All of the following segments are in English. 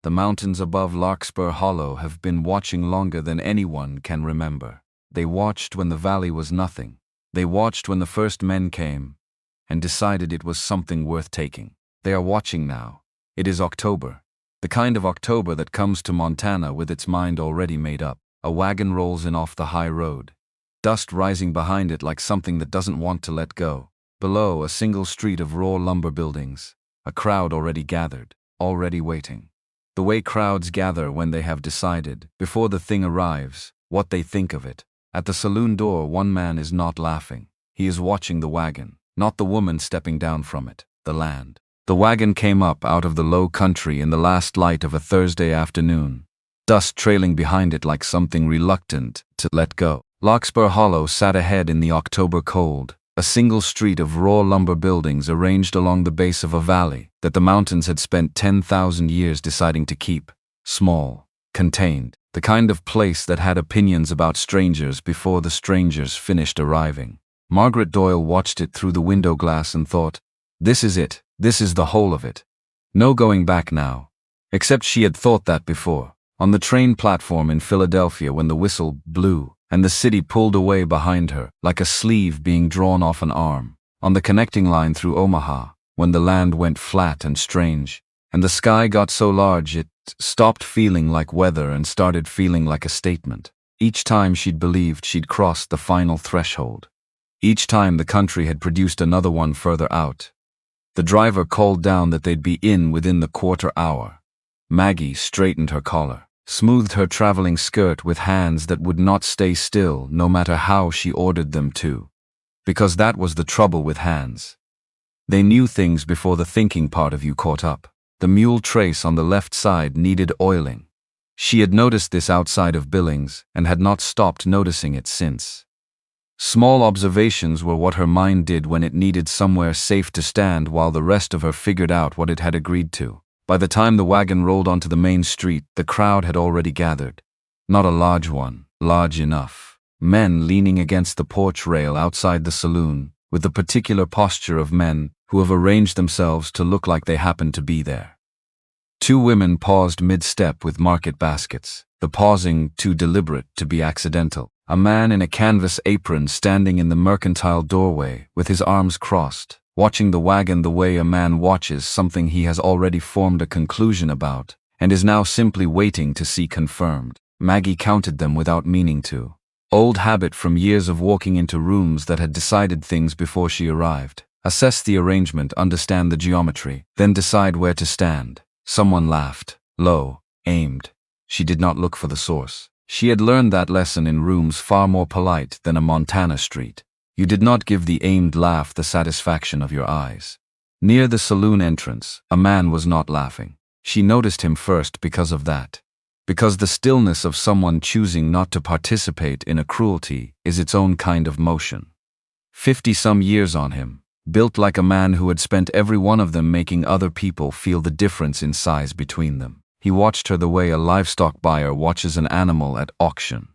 The mountains above Larkspur Hollow have been watching longer than anyone can remember. They watched when the valley was nothing. They watched when the first men came and decided it was something worth taking. They are watching now. It is October. The kind of October that comes to Montana with its mind already made up. A wagon rolls in off the high road. Dust rising behind it like something that doesn't want to let go. Below, a single street of raw lumber buildings. A crowd already gathered, already waiting. The way crowds gather when they have decided, before the thing arrives, what they think of it. At the saloon door, one man is not laughing. He is watching the wagon, not the woman stepping down from it, the land. The wagon came up out of the low country in the last light of a Thursday afternoon, dust trailing behind it like something reluctant to let go. Larkspur Hollow sat ahead in the October cold, a single street of raw lumber buildings arranged along the base of a valley that the mountains had spent 10,000 years deciding to keep. Small, contained, the kind of place that had opinions about strangers before the strangers finished arriving. Margaret Doyle watched it through the window glass and thought, this is it, this is the whole of it. No going back now. Except she had thought that before, on the train platform in Philadelphia when the whistle blew and the city pulled away behind her, like a sleeve being drawn off an arm. On the connecting line through Omaha, when the land went flat and strange, and the sky got so large it stopped feeling like weather and started feeling like a statement. Each time she'd believed she'd crossed the final threshold. Each time the country had produced another one further out. The driver called down that they'd be in within the quarter hour. Maggie straightened her collar, smoothed her traveling skirt with hands that would not stay still no matter how she ordered them to. Because that was the trouble with hands. They knew things before the thinking part of you caught up. The mule trace on the left side needed oiling. She had noticed this outside of Billings and had not stopped noticing it since. Small observations were what her mind did when it needed somewhere safe to stand while the rest of her figured out what it had agreed to. By the time the wagon rolled onto the main street, the crowd had already gathered. Not a large one, large enough. Men leaning against the porch rail outside the saloon, with the particular posture of men who have arranged themselves to look like they happen to be there. Two women paused mid-step with market baskets, the pausing too deliberate to be accidental. A man in a canvas apron standing in the mercantile doorway with his arms crossed, watching the wagon the way a man watches something he has already formed a conclusion about and is now simply waiting to see confirmed. Maggie counted them without meaning to. Old habit from years of walking into rooms that had decided things before she arrived. Assess the arrangement, understand the geometry, then decide where to stand. Someone laughed, low, aimed. She did not look for the source. She had learned that lesson in rooms far more polite than a Montana street. You did not give the aimed laugh the satisfaction of your eyes. Near the saloon entrance, a man was not laughing. She noticed him first because of that. Because the stillness of someone choosing not to participate in a cruelty is its own kind of motion. 50-some years on him, built like a man who had spent every one of them making other people feel the difference in size between them. He watched her the way a livestock buyer watches an animal at auction.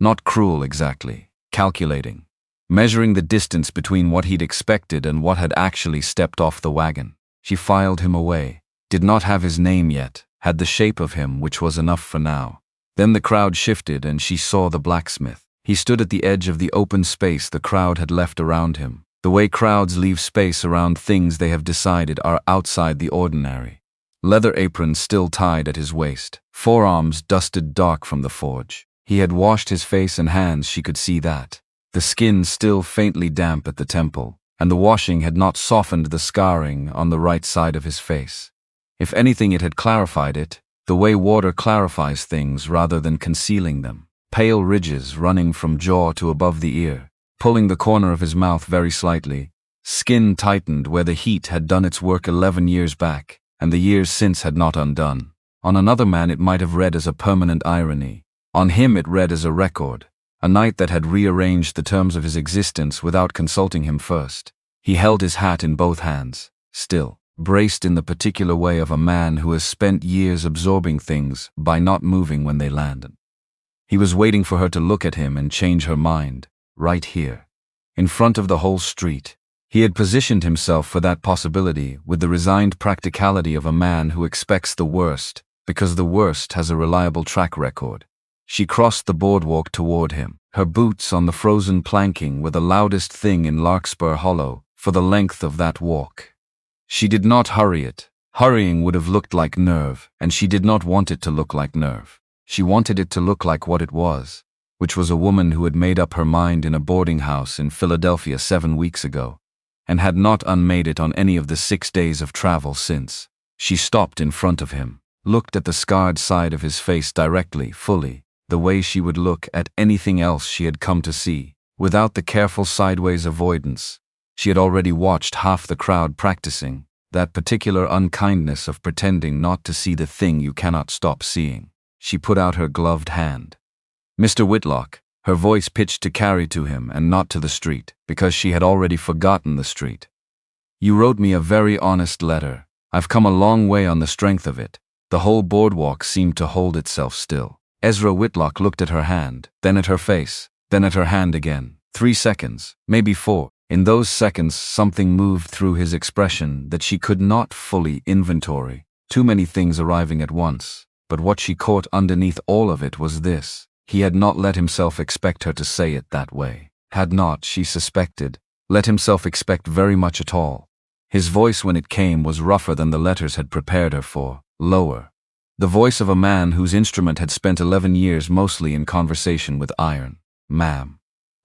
Not cruel exactly, calculating. Measuring the distance between what he'd expected and what had actually stepped off the wagon. She filed him away. Did not have his name yet, had the shape of him, which was enough for now. Then the crowd shifted and she saw the blacksmith. He stood at the edge of the open space the crowd had left around him, the way crowds leave space around things they have decided are outside the ordinary. Leather apron still tied at his waist, forearms dusted dark from the forge. He had washed his face and hands, she could see that. The skin still faintly damp at the temple, and the washing had not softened the scarring on the right side of his face. If anything, it had clarified it, the way water clarifies things rather than concealing them. Pale ridges running from jaw to above the ear, pulling the corner of his mouth very slightly. Skin tightened where the heat had done its work 11 years back, and the years since had not undone. On another man it might have read as a permanent irony. On him it read as a record. A night that had rearranged the terms of his existence without consulting him first. He held his hat in both hands, still, braced in the particular way of a man who has spent years absorbing things by not moving when they landed. He was waiting for her to look at him and change her mind, right here, in front of the whole street. He had positioned himself for that possibility with the resigned practicality of a man who expects the worst, because the worst has a reliable track record. She crossed the boardwalk toward him, her boots on the frozen planking were the loudest thing in Larkspur Hollow for the length of that walk. She did not hurry it. Hurrying would have looked like nerve, and she did not want it to look like nerve. She wanted it to look like what it was, which was a woman who had made up her mind in a boarding house in Philadelphia 7 weeks ago, and had not unmade it on any of the 6 days of travel since. She stopped in front of him, looked at the scarred side of his face directly, fully, the way she would look at anything else she had come to see, without the careful sideways avoidance. She had already watched half the crowd practicing that particular unkindness of pretending not to see the thing you cannot stop seeing. She put out her gloved hand. Mr. Whitlock, her voice pitched to carry to him and not to the street, because she had already forgotten the street. You wrote me a very honest letter. I've come a long way on the strength of it. The whole boardwalk seemed to hold itself still. Ezra Whitlock looked at her hand, then at her face, then at her hand again. 3 seconds, maybe 4. In those seconds something moved through his expression that she could not fully inventory. Too many things arriving at once. But what she caught underneath all of it was this. He had not let himself expect her to say it that way. Had not, she suspected, let himself expect very much at all. His voice when it came was rougher than the letters had prepared her for, lower. The voice of a man whose instrument had spent 11 years mostly in conversation with iron. Ma'am.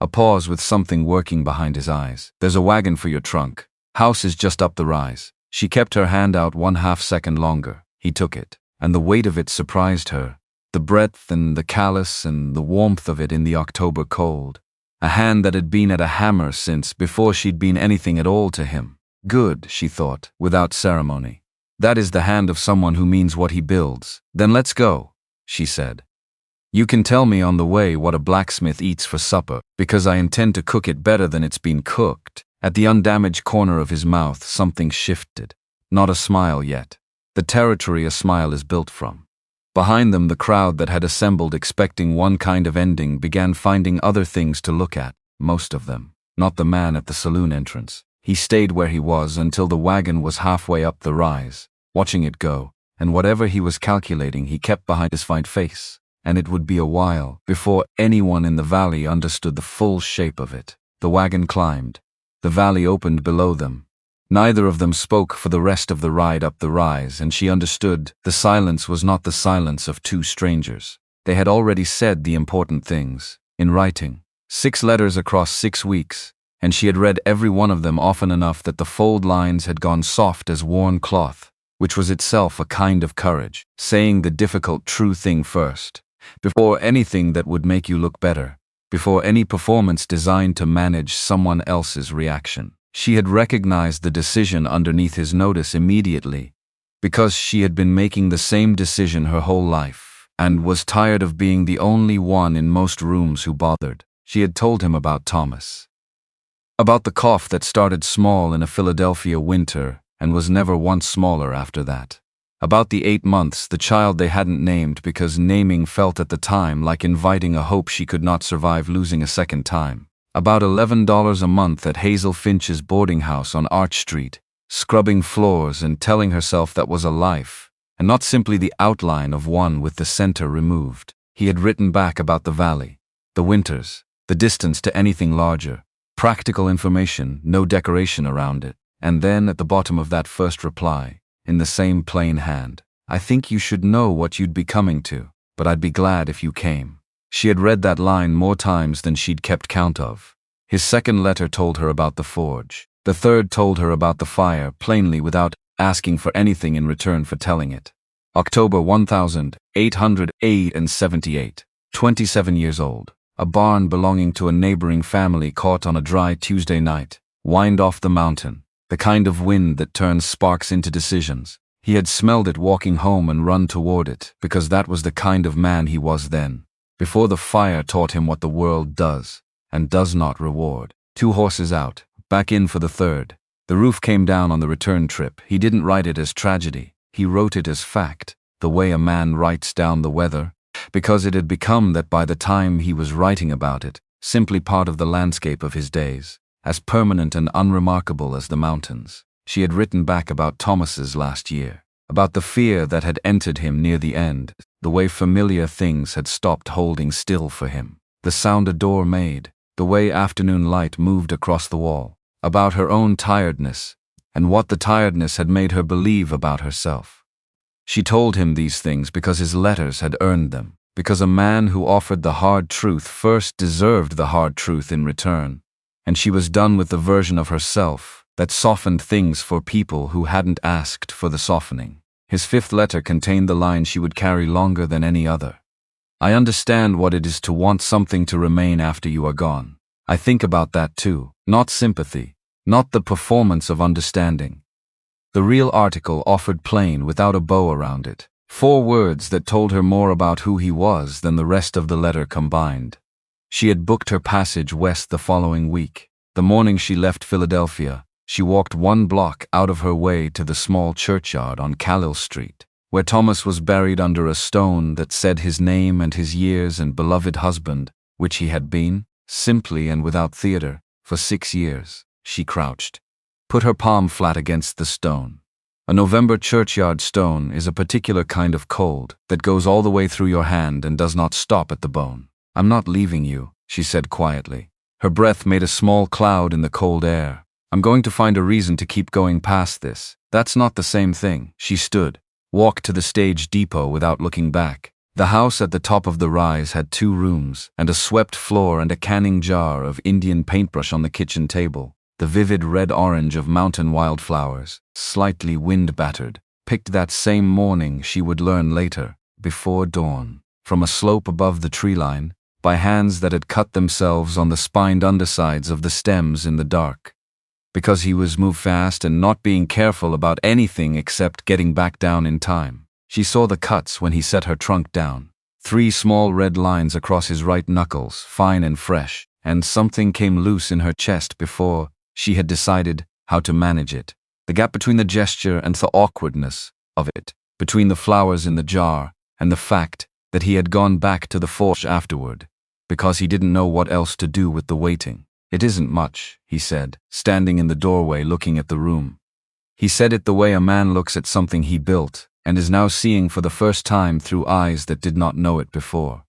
A pause with something working behind his eyes. There's a wagon for your trunk. House is just up the rise. She kept her hand out 1/2 second longer. He took it, and the weight of it surprised her. The breadth and the callous and the warmth of it in the October cold. A hand that had been at a hammer since before she'd been anything at all to him. Good, she thought, without ceremony. That is the hand of someone who means what he builds. Then let's go, she said. You can tell me on the way what a blacksmith eats for supper, because I intend to cook it better than it's been cooked. At the undamaged corner of his mouth something shifted. Not a smile yet. The territory a smile is built from. Behind them the crowd that had assembled expecting one kind of ending began finding other things to look at, most of them. Not the man at the saloon entrance. He stayed where he was until the wagon was halfway up the rise, watching it go, and whatever he was calculating he kept behind his fine face. And it would be a while before anyone in the valley understood the full shape of it. The wagon climbed. The valley opened below them. Neither of them spoke for the rest of the ride up the rise, and she understood the silence was not the silence of two strangers. They had already said the important things, in writing. 6 letters across 6 weeks, and she had read every one of them often enough that the fold lines had gone soft as worn cloth, which was itself a kind of courage, saying the difficult true thing first. Before anything that would make you look better, before any performance designed to manage someone else's reaction. She had recognized the decision underneath his notice immediately, because she had been making the same decision her whole life, and was tired of being the only one in most rooms who bothered. She had told him about Thomas. About the cough that started small in a Philadelphia winter and was never once smaller after that. About the 8 months, the child they hadn't named because naming felt at the time like inviting a hope she could not survive losing a second time. About $11 a month at Hazel Finch's boarding house on Arch Street, scrubbing floors and telling herself that was a life, and not simply the outline of one with the center removed. He had written back about the valley, the winters, the distance to anything larger, practical information, no decoration around it, and then at the bottom of that first reply, in the same plain hand, I think you should know what you'd be coming to, but I'd be glad if you came. She had read that line more times than she'd kept count of. His second letter told her about the forge. The third told her about the fire, plainly without asking for anything in return for telling it. October 1878, 27 years old. A barn belonging to a neighboring family caught on a dry Tuesday night, whined off the mountain. The kind of wind that turns sparks into decisions. He had smelled it walking home and run toward it, because that was the kind of man he was then, before the fire taught him what the world does, and does not reward. 2 horses out, back in for the third. The roof came down on the return trip. He didn't write it as tragedy, he wrote it as fact, the way a man writes down the weather, because it had become that by the time he was writing about it, simply part of the landscape of his days. As permanent and unremarkable as the mountains. She had written back about Thomas's last year. about the fear that had entered him near the end, the way familiar things had stopped holding still for him, the sound a door made, the way afternoon light moved across the wall, about her own tiredness, and what the tiredness had made her believe about herself. She told him these things because his letters had earned them, because a man who offered the hard truth first deserved the hard truth in return, and she was done with the version of herself that softened things for people who hadn't asked for the softening. His fifth letter contained the line she would carry longer than any other. I understand what it is to want something to remain after you are gone. I think about that too, not sympathy, not the performance of understanding. The real article offered plain without a bow around it. 4 words that told her more about who he was than the rest of the letter combined. She had booked her passage west the following week. The morning she left Philadelphia, she walked 1 block out of her way to the small churchyard on Callil Street, where Thomas was buried under a stone that said his name and his years and beloved husband, which he had been, simply and without theater, for 6 years. She crouched, put her palm flat against the stone. A November churchyard stone is a particular kind of cold that goes all the way through your hand and does not stop at the bone. I'm not leaving you, she said quietly. Her breath made a small cloud in the cold air. I'm going to find a reason to keep going past this. That's not the same thing. She stood, walked to the stage depot without looking back. The house at the top of the rise had 2 rooms and a swept floor and a canning jar of Indian paintbrush on the kitchen table. The vivid red-orange of mountain wildflowers, slightly wind-battered, picked that same morning she would learn later, before dawn, from a slope above the tree line, by hands that had cut themselves on the spined undersides of the stems in the dark. Because he was moved fast and not being careful about anything except getting back down in time. She saw the cuts when he set her trunk down. 3 small red lines across his right knuckles, fine and fresh, and something came loose in her chest before she had decided how to manage it. The gap between the gesture and the awkwardness of it, between the flowers in the jar and the fact that he had gone back to the forge afterward, because he didn't know what else to do with the waiting. It isn't much, he said, standing in the doorway looking at the room. He said it the way a man looks at something he built and is now seeing for the first time through eyes that did not know it before.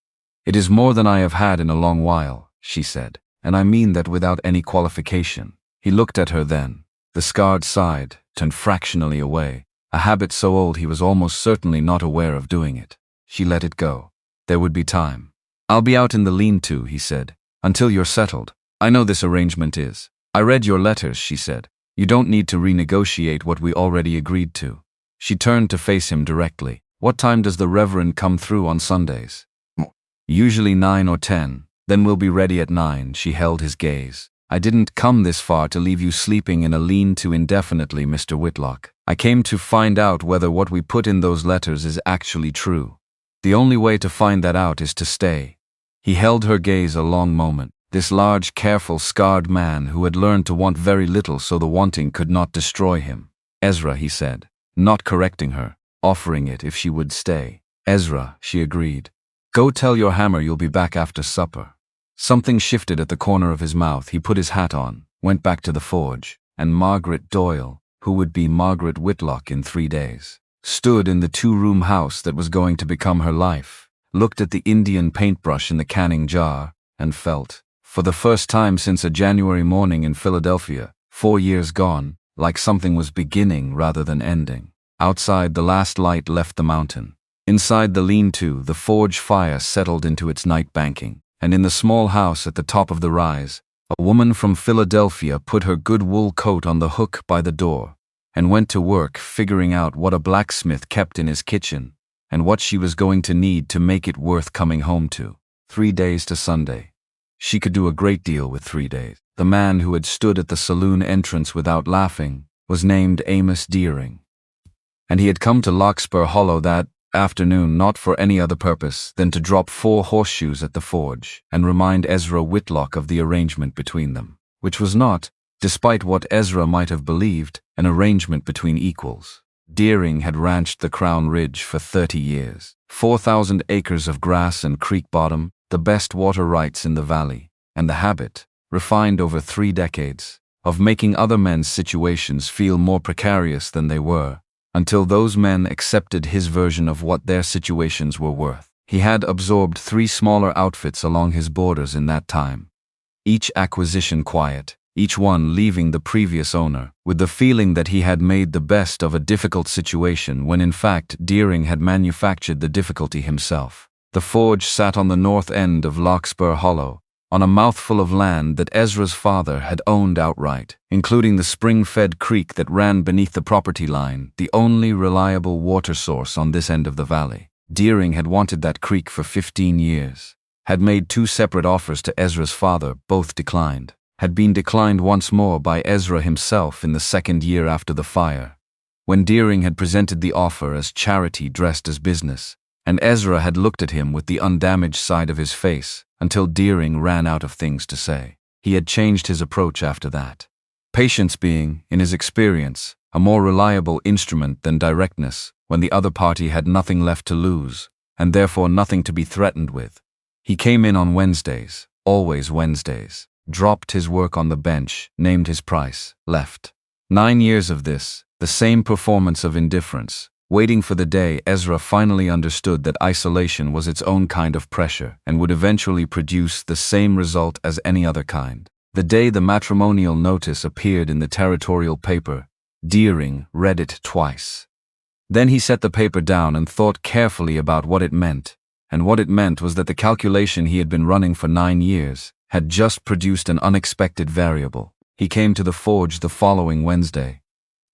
It is more than I have had in a long while, she said, and I mean that without any qualification. He looked at her then, the scarred side, turned fractionally away, a habit so old he was almost certainly not aware of doing it. She let it go. There would be time. I'll be out in the lean-to, he said, until you're settled. I know this arrangement is. I read your letters, she said. You don't need to renegotiate what we already agreed to. She turned to face him directly. What time does the Reverend come through on Sundays? Usually 9 or 10. Then we'll be ready at 9, she held his gaze. I didn't come this far to leave you sleeping in a lean-to indefinitely, Mr. Whitlock. I came to find out whether what we put in those letters is actually true. The only way to find that out is to stay. He held her gaze a long moment, this large, careful, scarred man who had learned to want very little so the wanting could not destroy him. Ezra, he said, not correcting her, offering it if she would stay. Ezra, she agreed. Go tell your hammer you'll be back after supper. Something shifted at the corner of his mouth. He put his hat on, went back to the forge, and Margaret Doyle, who would be Margaret Whitlock in 3 days, stood in the 2-room house that was going to become her life, looked at the Indian paintbrush in the canning jar, and felt, for the first time since a January morning in Philadelphia, 4 years gone, like something was beginning rather than ending. Outside, the last light left the mountain. Inside the lean-to, the forge fire settled into its night banking. And in the small house at the top of the rise, a woman from Philadelphia put her good wool coat on the hook by the door and went to work figuring out what a blacksmith kept in his kitchen and what she was going to need to make it worth coming home to. 3 days to Sunday. She could do a great deal with 3 days. The man who had stood at the saloon entrance without laughing was named Amos Deering, and he had come to Larkspur Hollow that afternoon not for any other purpose than to drop 4 horseshoes at the forge and remind Ezra Whitlock of the arrangement between them, which was not, despite what Ezra might have believed, an arrangement between equals. Deering had ranched the Crown Ridge for 30 years, 4,000 acres of grass and creek bottom, the best water rights in the valley, and the habit, refined over 3 decades, of making other men's situations feel more precarious than they were, until those men accepted his version of what their situations were worth. He had absorbed 3 smaller outfits along his borders in that time, each acquisition quiet, each one leaving the previous owner with the feeling that he had made the best of a difficult situation when in fact Deering had manufactured the difficulty himself. The forge sat on the north end of Larkspur Hollow, on a mouthful of land that Ezra's father had owned outright, including the spring-fed creek that ran beneath the property line, the only reliable water source on this end of the valley. Deering had wanted that creek for 15 years, had made 2 separate offers to Ezra's father, both declined, had been declined once more by Ezra himself in the 2nd year after the fire, when Deering had presented the offer as charity dressed as business, and Ezra had looked at him with the undamaged side of his face until Deering ran out of things to say. He had changed his approach after that, patience being, in his experience, a more reliable instrument than directness when the other party had nothing left to lose, and therefore nothing to be threatened with. He came in on Wednesdays, always Wednesdays, dropped his work on the bench, named his price, left. 9 years of this, the same performance of indifference, waiting for the day Ezra finally understood that isolation was its own kind of pressure and would eventually produce the same result as any other kind. The day the matrimonial notice appeared in the territorial paper, Deering read it twice. Then he set the paper down and thought carefully about what it meant, and what it meant was that the calculation he had been running for 9 years had just produced an unexpected variable. He came to the forge the following Wednesday,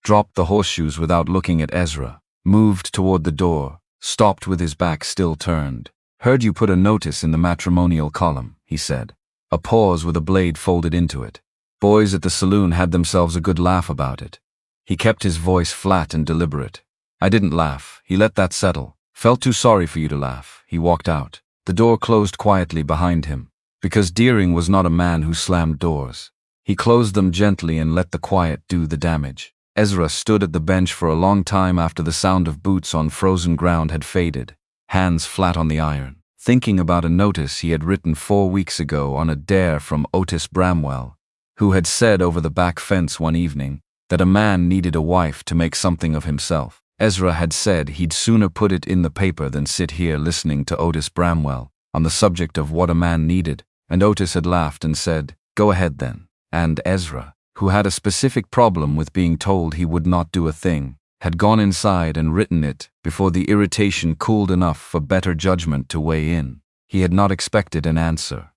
dropped the horseshoes without looking at Ezra, moved toward the door, stopped with his back still turned. "Heard you put a notice in the matrimonial column," he said. A pause with a blade folded into it. Boys at the saloon had themselves a good laugh about it. He kept his voice flat and deliberate. "I didn't laugh. He let that settle. Felt too sorry for you to laugh." He walked out. The door closed quietly behind him, because Deering was not a man who slammed doors. He closed them gently and let the quiet do the damage. Ezra stood at the bench for a long time after the sound of boots on frozen ground had faded, hands flat on the iron, thinking about a notice he had written 4 weeks ago on a dare from Otis Bramwell, who had said over the back fence one evening that a man needed a wife to make something of himself. Ezra had said he'd sooner put it in the paper than sit here listening to Otis Bramwell on the subject of what a man needed, and Otis had laughed and said, "Go ahead then." And Ezra, who had a specific problem with being told he would not do a thing, had gone inside and written it before the irritation cooled enough for better judgment to weigh in. He had not expected an answer.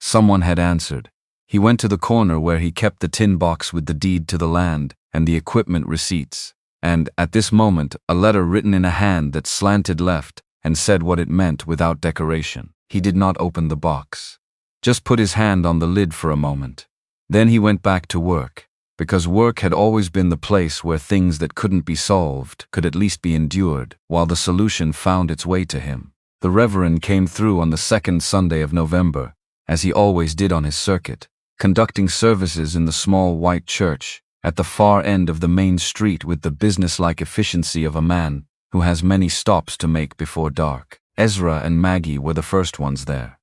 Someone had answered. He went to the corner where he kept the tin box with the deed to the land and the equipment receipts, and, at this moment, a letter written in a hand that slanted left and said what it meant without decoration. He did not open the box. Just put his hand on the lid for a moment. Then he went back to work, because work had always been the place where things that couldn't be solved could at least be endured, while the solution found its way to him. The Reverend came through on the 2nd Sunday of November, as he always did on his circuit, conducting services in the small white church at the far end of the main street with the businesslike efficiency of a man who has many stops to make before dark. Ezra and Maggie were the first ones there.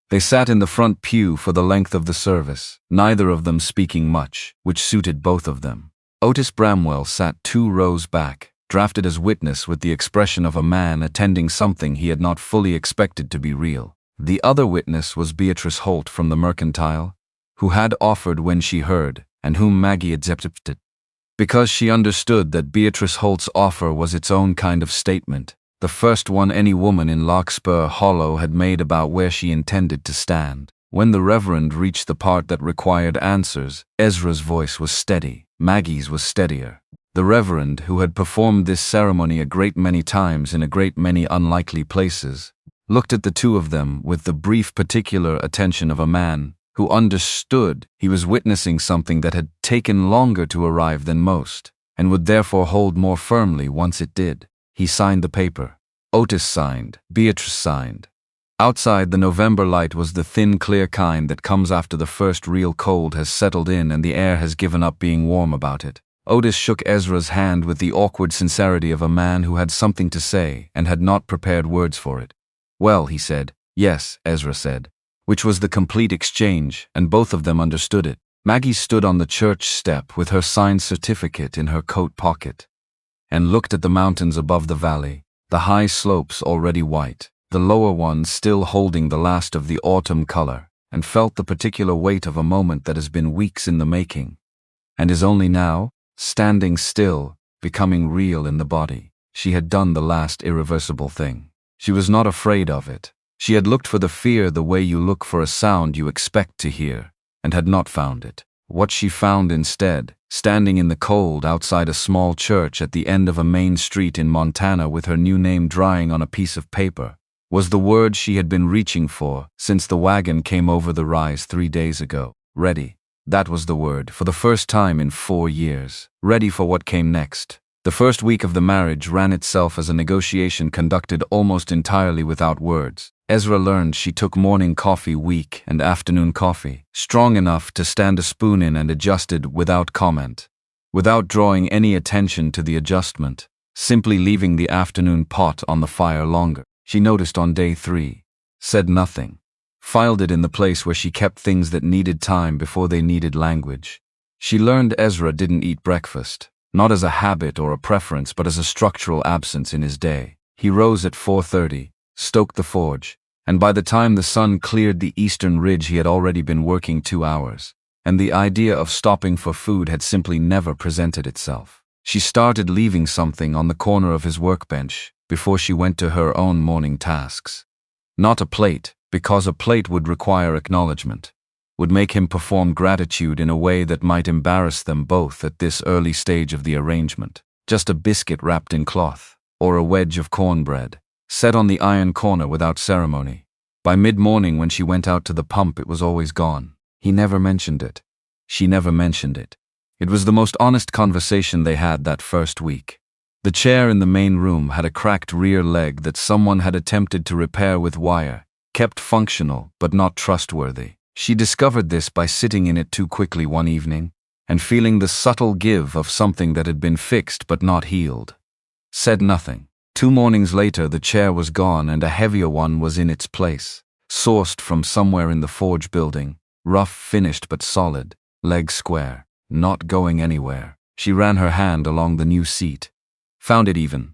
They sat in the front pew for the length of the service, neither of them speaking much, which suited both of them. Otis Bramwell sat 2 rows back, drafted as witness with the expression of a man attending something he had not fully expected to be real. The other witness was Beatrice Holt from the Mercantile, who had offered when she heard, and whom Maggie accepted, because she understood that Beatrice Holt's offer was its own kind of statement, the first one any woman in Larkspur Hollow had made about where she intended to stand. When the Reverend reached the part that required answers, Ezra's voice was steady, Maggie's was steadier. The Reverend, who had performed this ceremony a great many times in a great many unlikely places, looked at the two of them with the brief particular attention of a man who understood he was witnessing something that had taken longer to arrive than most, and would therefore hold more firmly once it did. He signed the paper. Otis signed. Beatrice signed. Outside, the November light was the thin, clear kind that comes after the first real cold has settled in and the air has given up being warm about it. Otis shook Ezra's hand with the awkward sincerity of a man who had something to say and had not prepared words for it. "Well," he said. "Yes," Ezra said, which was the complete exchange, and both of them understood it. Maggie stood on the church step with her signed certificate in her coat pocket. and looked at the mountains above the valley, the high slopes already white, the lower ones still holding the last of the autumn color, and felt the particular weight of a moment that has been weeks in the making, and is only now, standing still, becoming real in the body. She had done the last irreversible thing. She was not afraid of it. She had looked for the fear the way you look for a sound you expect to hear, and had not found it. What she found instead, standing in the cold outside a small church at the end of a main street in Montana with her new name drying on a piece of paper, was the word she had been reaching for since the wagon came over the rise 3 days ago. Ready. That was the word, for the first time in 4 years. Ready for what came next. The first week of the marriage ran itself as a negotiation conducted almost entirely without words. Ezra learned she took morning coffee weak and afternoon coffee, strong enough to stand a spoon in, and adjusted without comment, without drawing any attention to the adjustment, simply leaving the afternoon pot on the fire longer. She noticed on day 3, said nothing, filed it in the place where she kept things that needed time before they needed language. She learned Ezra didn't eat breakfast, not as a habit or a preference, but as a structural absence in his day. He rose at 4:30, stoked the forge, and by the time the sun cleared the eastern ridge he had already been working 2 hours, and the idea of stopping for food had simply never presented itself. She started leaving something on the corner of his workbench before she went to her own morning tasks. Not a plate, because a plate would require acknowledgement, would make him perform gratitude in a way that might embarrass them both at this early stage of the arrangement. Just a biscuit wrapped in cloth, or a wedge of cornbread, set on the iron corner without ceremony. By mid-morning when she went out to the pump it was always gone. He never mentioned it. She never mentioned it. It was the most honest conversation they had that first week. The chair in the main room had a cracked rear leg that someone had attempted to repair with wire, kept functional but not trustworthy. She discovered this by sitting in it too quickly one evening, and feeling the subtle give of something that had been fixed but not healed. Said nothing. 2 mornings later the chair was gone and a heavier one was in its place, sourced from somewhere in the forge building, rough finished but solid, leg square, not going anywhere. She ran her hand along the new seat. Found it even.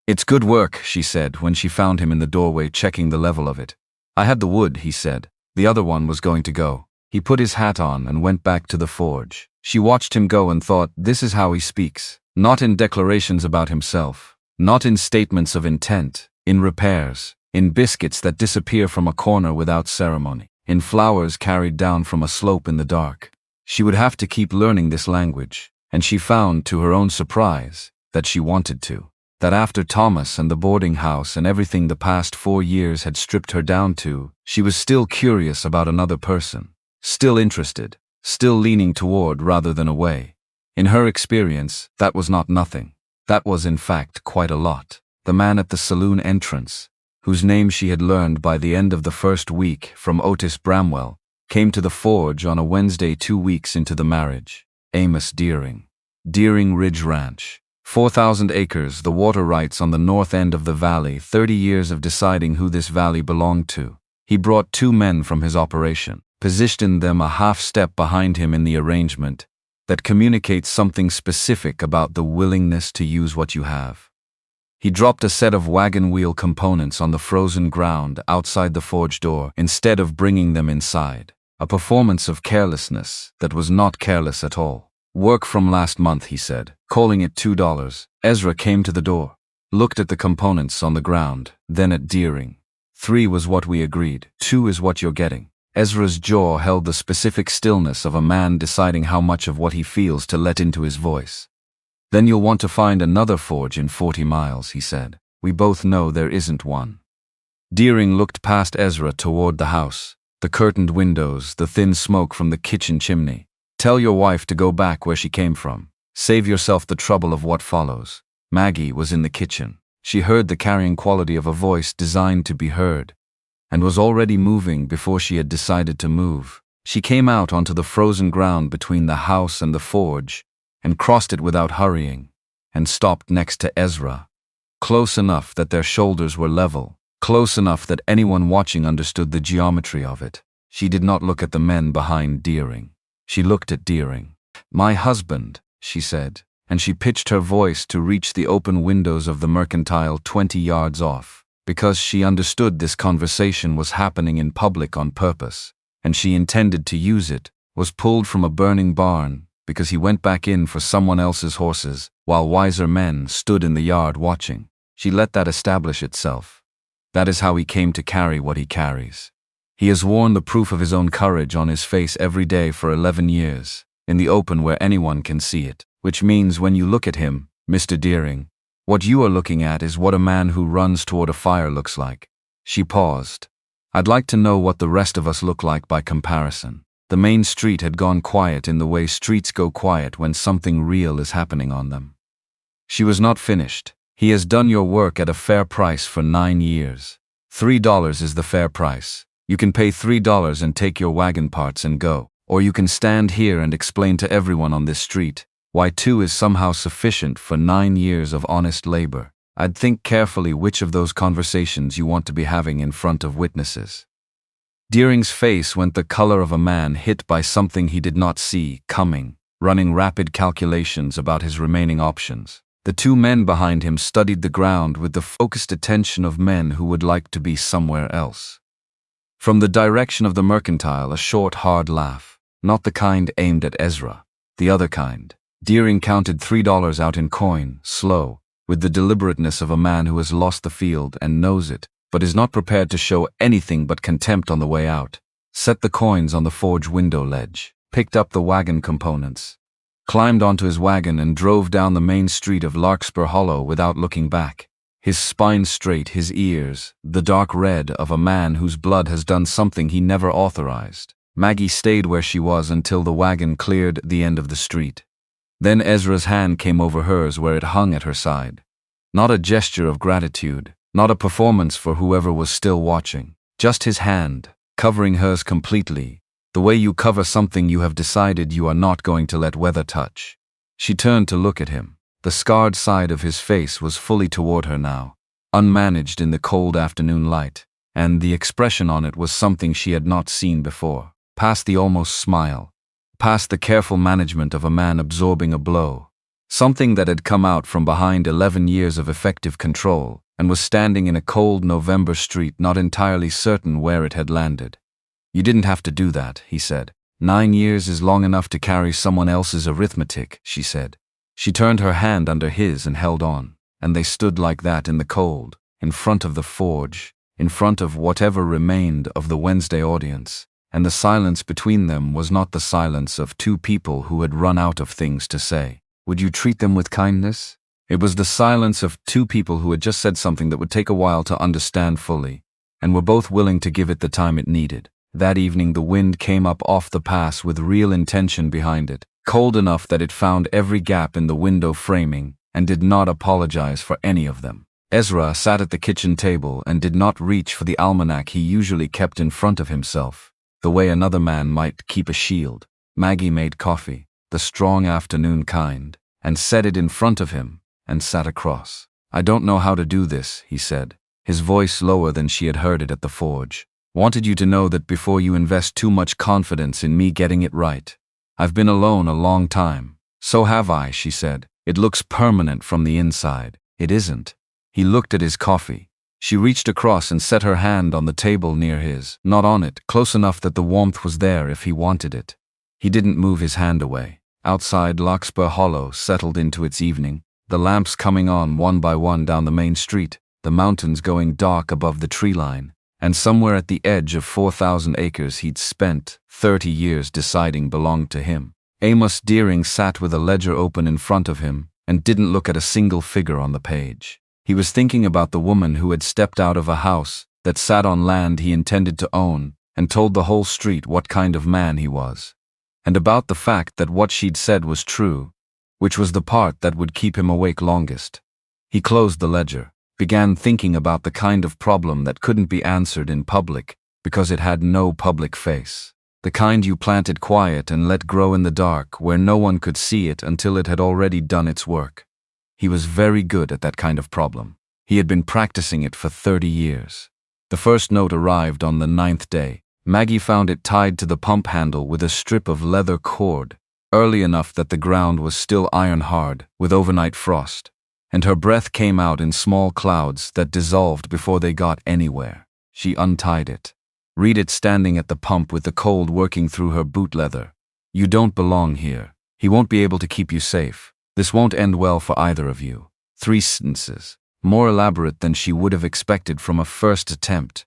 "It's good work," she said when she found him in the doorway checking the level of it. "I had the wood," he said. The other one was going to go. He put his hat on and went back to the forge. She watched him go and thought, this is how he speaks. Not in declarations about himself. Not in statements of intent. In repairs. In biscuits that disappear from a corner without ceremony. In flowers carried down from a slope in the dark. She would have to keep learning this language. And she found, to her own surprise, that she wanted to. That after Thomas and the boarding house and everything the past 4 years had stripped her down to, she was still curious about another person. Still interested. Still leaning toward rather than away. In her experience, that was not nothing. That was in fact quite a lot. The man at the saloon entrance, whose name she had learned by the end of the first week from Otis Bramwell, came to the forge on a Wednesday 2 weeks into the marriage. Amos Deering. Deering Ridge Ranch. 4,000 acres, the water rights on the north end of the valley, 30 years of deciding who this valley belonged to. He brought 2 men from his operation, positioned them a half step behind him in the arrangement that communicates something specific about the willingness to use what you have. He dropped a set of wagon wheel components on the frozen ground outside the forge door instead of bringing them inside. A performance of carelessness that was not careless at all. "Work from last month," he said, calling it $2. Ezra came to the door, looked at the components on the ground, then at Deering. 3 was what we agreed. 2 is what you're getting. Ezra's jaw held the specific stillness of a man deciding how much of what he feels to let into his voice. "Then you'll want to find another forge in 40 miles, he said. "We both know there isn't one." Deering looked past Ezra toward the house, the curtained windows, the thin smoke from the kitchen chimney. "Tell your wife to go back where she came from. Save yourself the trouble of what follows." Maggie was in the kitchen. She heard the carrying quality of a voice designed to be heard, and was already moving before she had decided to move. She came out onto the frozen ground between the house and the forge, and crossed it without hurrying, and stopped next to Ezra. Close enough that their shoulders were level, close enough that anyone watching understood the geometry of it. She did not look at the men behind Deering. She looked at Deering. "My husband," she said. and she pitched her voice to reach the open windows of the mercantile 20 yards off, because she understood this conversation was happening in public on purpose, and she intended to use it, was pulled from a burning barn, because he went back in for someone else's horses, while wiser men stood in the yard watching. She let that establish itself. That is how he came to carry what he carries. He has worn the proof of his own courage on his face every day for 11 years, in the open where anyone can see it, which means when you look at him, Mr. Deering, what you are looking at is what a man who runs toward a fire looks like. She paused. I'd like to know what the rest of us look like by comparison. The main street had gone quiet in the way streets go quiet when something real is happening on them. She was not finished. He has done your work at a fair price for 9 years. $3 is the fair price. You can pay $3 and take your wagon parts and go. Or you can stand here and explain to everyone on this street why 2 is somehow sufficient for 9 years of honest labor. I'd think carefully which of those conversations you want to be having in front of witnesses. Deering's face went the color of a man hit by something he did not see coming, running rapid calculations about his remaining options. The 2 men behind him studied the ground with the focused attention of men who would like to be somewhere else. From the direction of the mercantile, a short, hard laugh, not the kind aimed at Ezra, the other kind. Deering counted $3 out in coin, slow, with the deliberateness of a man who has lost the field and knows it, but is not prepared to show anything but contempt on the way out. Set the coins on the forge window ledge, picked up the wagon components, climbed onto his wagon and drove down the main street of Larkspur Hollow without looking back. His spine straight, his ears, the dark red of a man whose blood has done something he never authorized. Maggie stayed where she was until the wagon cleared the end of the street. Then Ezra's hand came over hers where it hung at her side. Not a gesture of gratitude, not a performance for whoever was still watching. Just his hand, covering hers completely, the way you cover something you have decided you are not going to let weather touch. She turned to look at him. The scarred side of his face was fully toward her now, unmanaged in the cold afternoon light, and the expression on it was something she had not seen before. Past the almost smile, past the careful management of a man absorbing a blow, something that had come out from behind 11 years of effective control, and was standing in a cold November street not entirely certain where it had landed. You didn't have to do that, he said. 9 years is long enough to carry someone else's arithmetic, she said. She turned her hand under his and held on, and they stood like that in the cold, in front of the forge, in front of whatever remained of the Wednesday audience, and the silence between them was not the silence of 2 people who had run out of things to say. Would you treat them with kindness? It was the silence of 2 people who had just said something that would take a while to understand fully, and were both willing to give it the time it needed. That evening the wind came up off the pass with real intention behind it, cold enough that it found every gap in the window framing and did not apologize for any of them. Ezra sat at the kitchen table and did not reach for the almanac he usually kept in front of himself, the way another man might keep a shield. Maggie made coffee, the strong afternoon kind, and set it in front of him and sat across. I don't know how to do this, he said, his voice lower than she had heard it at the forge. Wanted you to know that before you invest too much confidence in me getting it right. I've been alone a long time. So have I, she said. It looks permanent from the inside. It isn't. He looked at his coffee. She reached across and set her hand on the table near his, not on it, close enough that the warmth was there if he wanted it. He didn't move his hand away. Outside, Larkspur Hollow settled into its evening, the lamps coming on one by one down the main street, the mountains going dark above the tree line, and somewhere at the edge of 4,000 acres he'd spent 30 years deciding belonged to him. Amos Deering sat with a ledger open in front of him and didn't look at a single figure on the page. He was thinking about the woman who had stepped out of a house that sat on land he intended to own and told the whole street what kind of man he was, and about the fact that what she'd said was true, which was the part that would keep him awake longest. He closed the ledger, began thinking about the kind of problem that couldn't be answered in public because it had no public face. The kind you planted quiet and let grow in the dark where no one could see it until it had already done its work. He was very good at that kind of problem. He had been practicing it for 30 years. The first note arrived on the 9th day. Maggie found it tied to the pump handle with a strip of leather cord. early enough that the ground was still iron-hard, with overnight frost, and her breath came out in small clouds that dissolved before they got anywhere. She untied it. Read it standing at the pump with the cold working through her boot leather. You don't belong here. He won't be able to keep you safe. This won't end well for either of you. 3 sentences, more elaborate than she would have expected from a first attempt,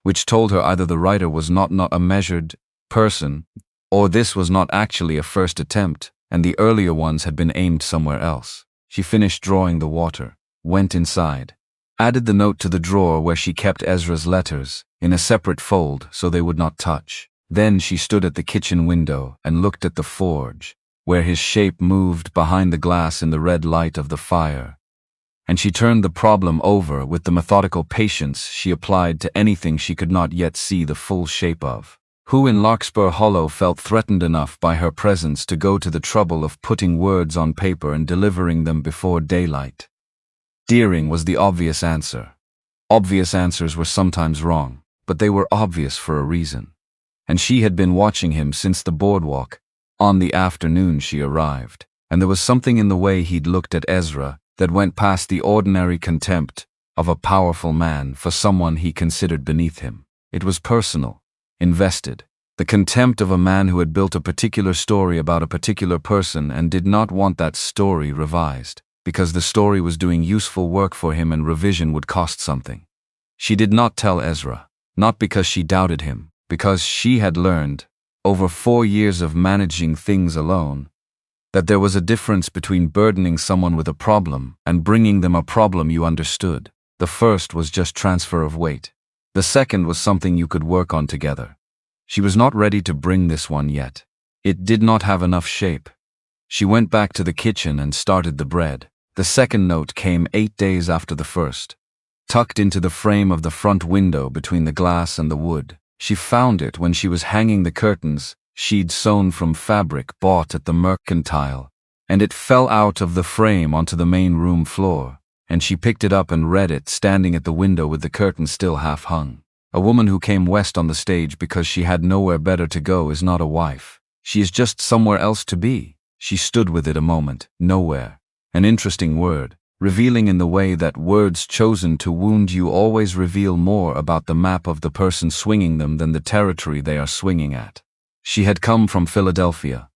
which told her either the writer was not a measured person, or this was not actually a first attempt, and the earlier ones had been aimed somewhere else. She finished drawing the water, went inside, added the note to the drawer where she kept Ezra's letters, in a separate fold so they would not touch. Then she stood at the kitchen window and looked at the forge, where his shape moved behind the glass in the red light of the fire. And she turned the problem over with the methodical patience she applied to anything she could not yet see the full shape of. Who in Larkspur Hollow felt threatened enough by her presence to go to the trouble of putting words on paper and delivering them before daylight? Deering was the obvious answer. Obvious answers were sometimes wrong, but they were obvious for a reason. And she had been watching him since the boardwalk, on the afternoon she arrived, and there was something in the way he'd looked at Ezra that went past the ordinary contempt of a powerful man for someone he considered beneath him. It was personal, invested. The contempt of a man who had built a particular story about a particular person and did not want that story revised, because the story was doing useful work for him and revision would cost something. She did not tell Ezra, not because she doubted him, because she had learned, over 4 years of managing things alone, that there was a difference between burdening someone with a problem and bringing them a problem you understood. The first was just transfer of weight. The second was something you could work on together. She was not ready to bring this one yet. It did not have enough shape. She went back to the kitchen and started the bread. The second note came 8 days after the first, tucked into the frame of the front window between the glass and the wood. She found it when she was hanging the curtains she'd sewn from fabric bought at the mercantile, and it fell out of the frame onto the main room floor, and she picked it up and read it standing at the window with the curtain still half hung. A woman who came west on the stage because she had nowhere better to go is not a wife. She is just somewhere else to be. She stood with it a moment. Nowhere. An interesting word, revealing in the way that words chosen to wound you always reveal more about the map of the person swinging them than the territory they are swinging at. She had come from Philadelphia.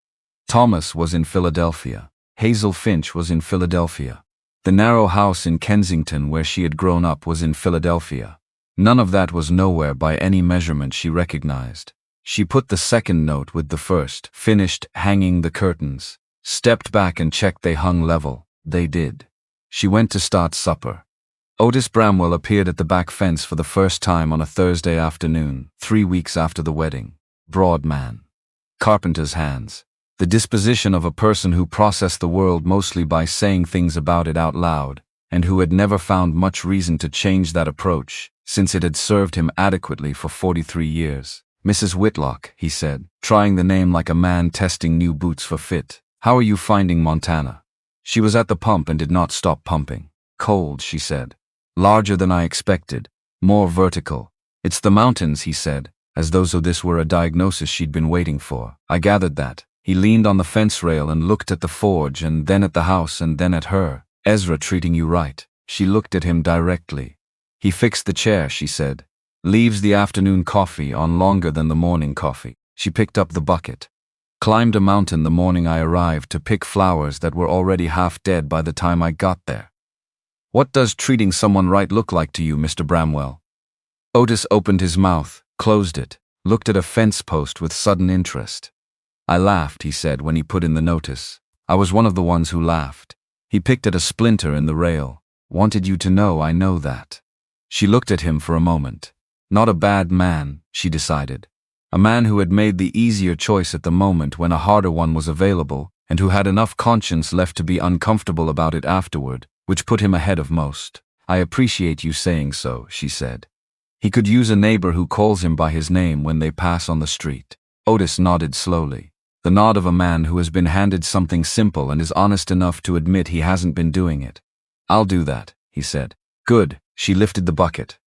Thomas was in Philadelphia. Hazel Finch was in Philadelphia. The narrow house in Kensington where she had grown up was in Philadelphia. None of that was nowhere by any measurement she recognized. She put the second note with the first, finished hanging the curtains, stepped back and checked they hung level. They did. She went to start supper. Otis Bramwell appeared at the back fence for the first time on a Thursday afternoon, 3 weeks after the wedding. Broad man. Carpenter's hands. The disposition of a person who processed the world mostly by saying things about it out loud, and who had never found much reason to change that approach, since it had served him adequately for 43 years. Mrs. Whitlock, he said, trying the name like a man testing new boots for fit. How are you finding Montana? She was at the pump and did not stop pumping. Cold, she said. Larger than I expected. More vertical. It's the mountains, he said, as though this were a diagnosis she'd been waiting for. I gathered that. He leaned on the fence rail and looked at the forge and then at the house and then at her. Ezra treating you right. She looked at him directly. He fixed the chair, she said. Leaves the afternoon coffee on longer than the morning coffee. She picked up the bucket. Climbed a mountain the morning I arrived to pick flowers that were already half dead by the time I got there. What does treating someone right look like to you, Mr. Bramwell? Otis opened his mouth, closed it, looked at a fence post with sudden interest. I laughed, he said when he put in the notice. I was one of the ones who laughed. He picked at a splinter in the rail. Wanted you to know I know that. She looked at him for a moment. Not a bad man, she decided. A man who had made the easier choice at the moment when a harder one was available, and who had enough conscience left to be uncomfortable about it afterward, which put him ahead of most. I appreciate you saying so, she said. He could use a neighbor who calls him by his name when they pass on the street. Otis nodded slowly. The nod of a man who has been handed something simple and is honest enough to admit he hasn't been doing it. I'll do that, he said. Good, she lifted the bucket.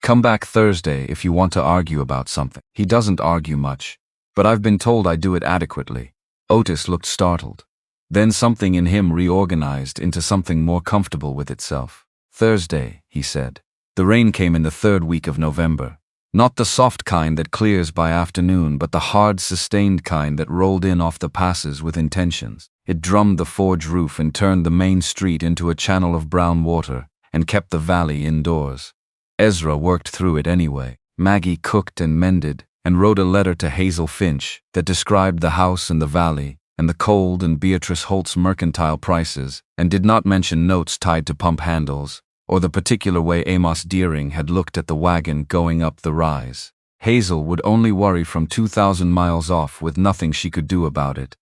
Come back Thursday if you want to argue about something. He doesn't argue much, but I've been told I do it adequately. Otis looked startled. Then something in him reorganized into something more comfortable with itself. Thursday, he said. The rain came in the third week of November. Not the soft kind that clears by afternoon, but the hard, sustained kind that rolled in off the passes with intentions. It drummed the forge roof and turned the main street into a channel of brown water and kept the valley indoors. Ezra worked through it anyway. Maggie cooked and mended and wrote a letter to Hazel Finch that described the house and the valley and the cold and Beatrice Holt's mercantile prices, and did not mention notes tied to pump handles or the particular way Amos Deering had looked at the wagon going up the rise. Hazel would only worry from 2,000 miles off with nothing she could do about it.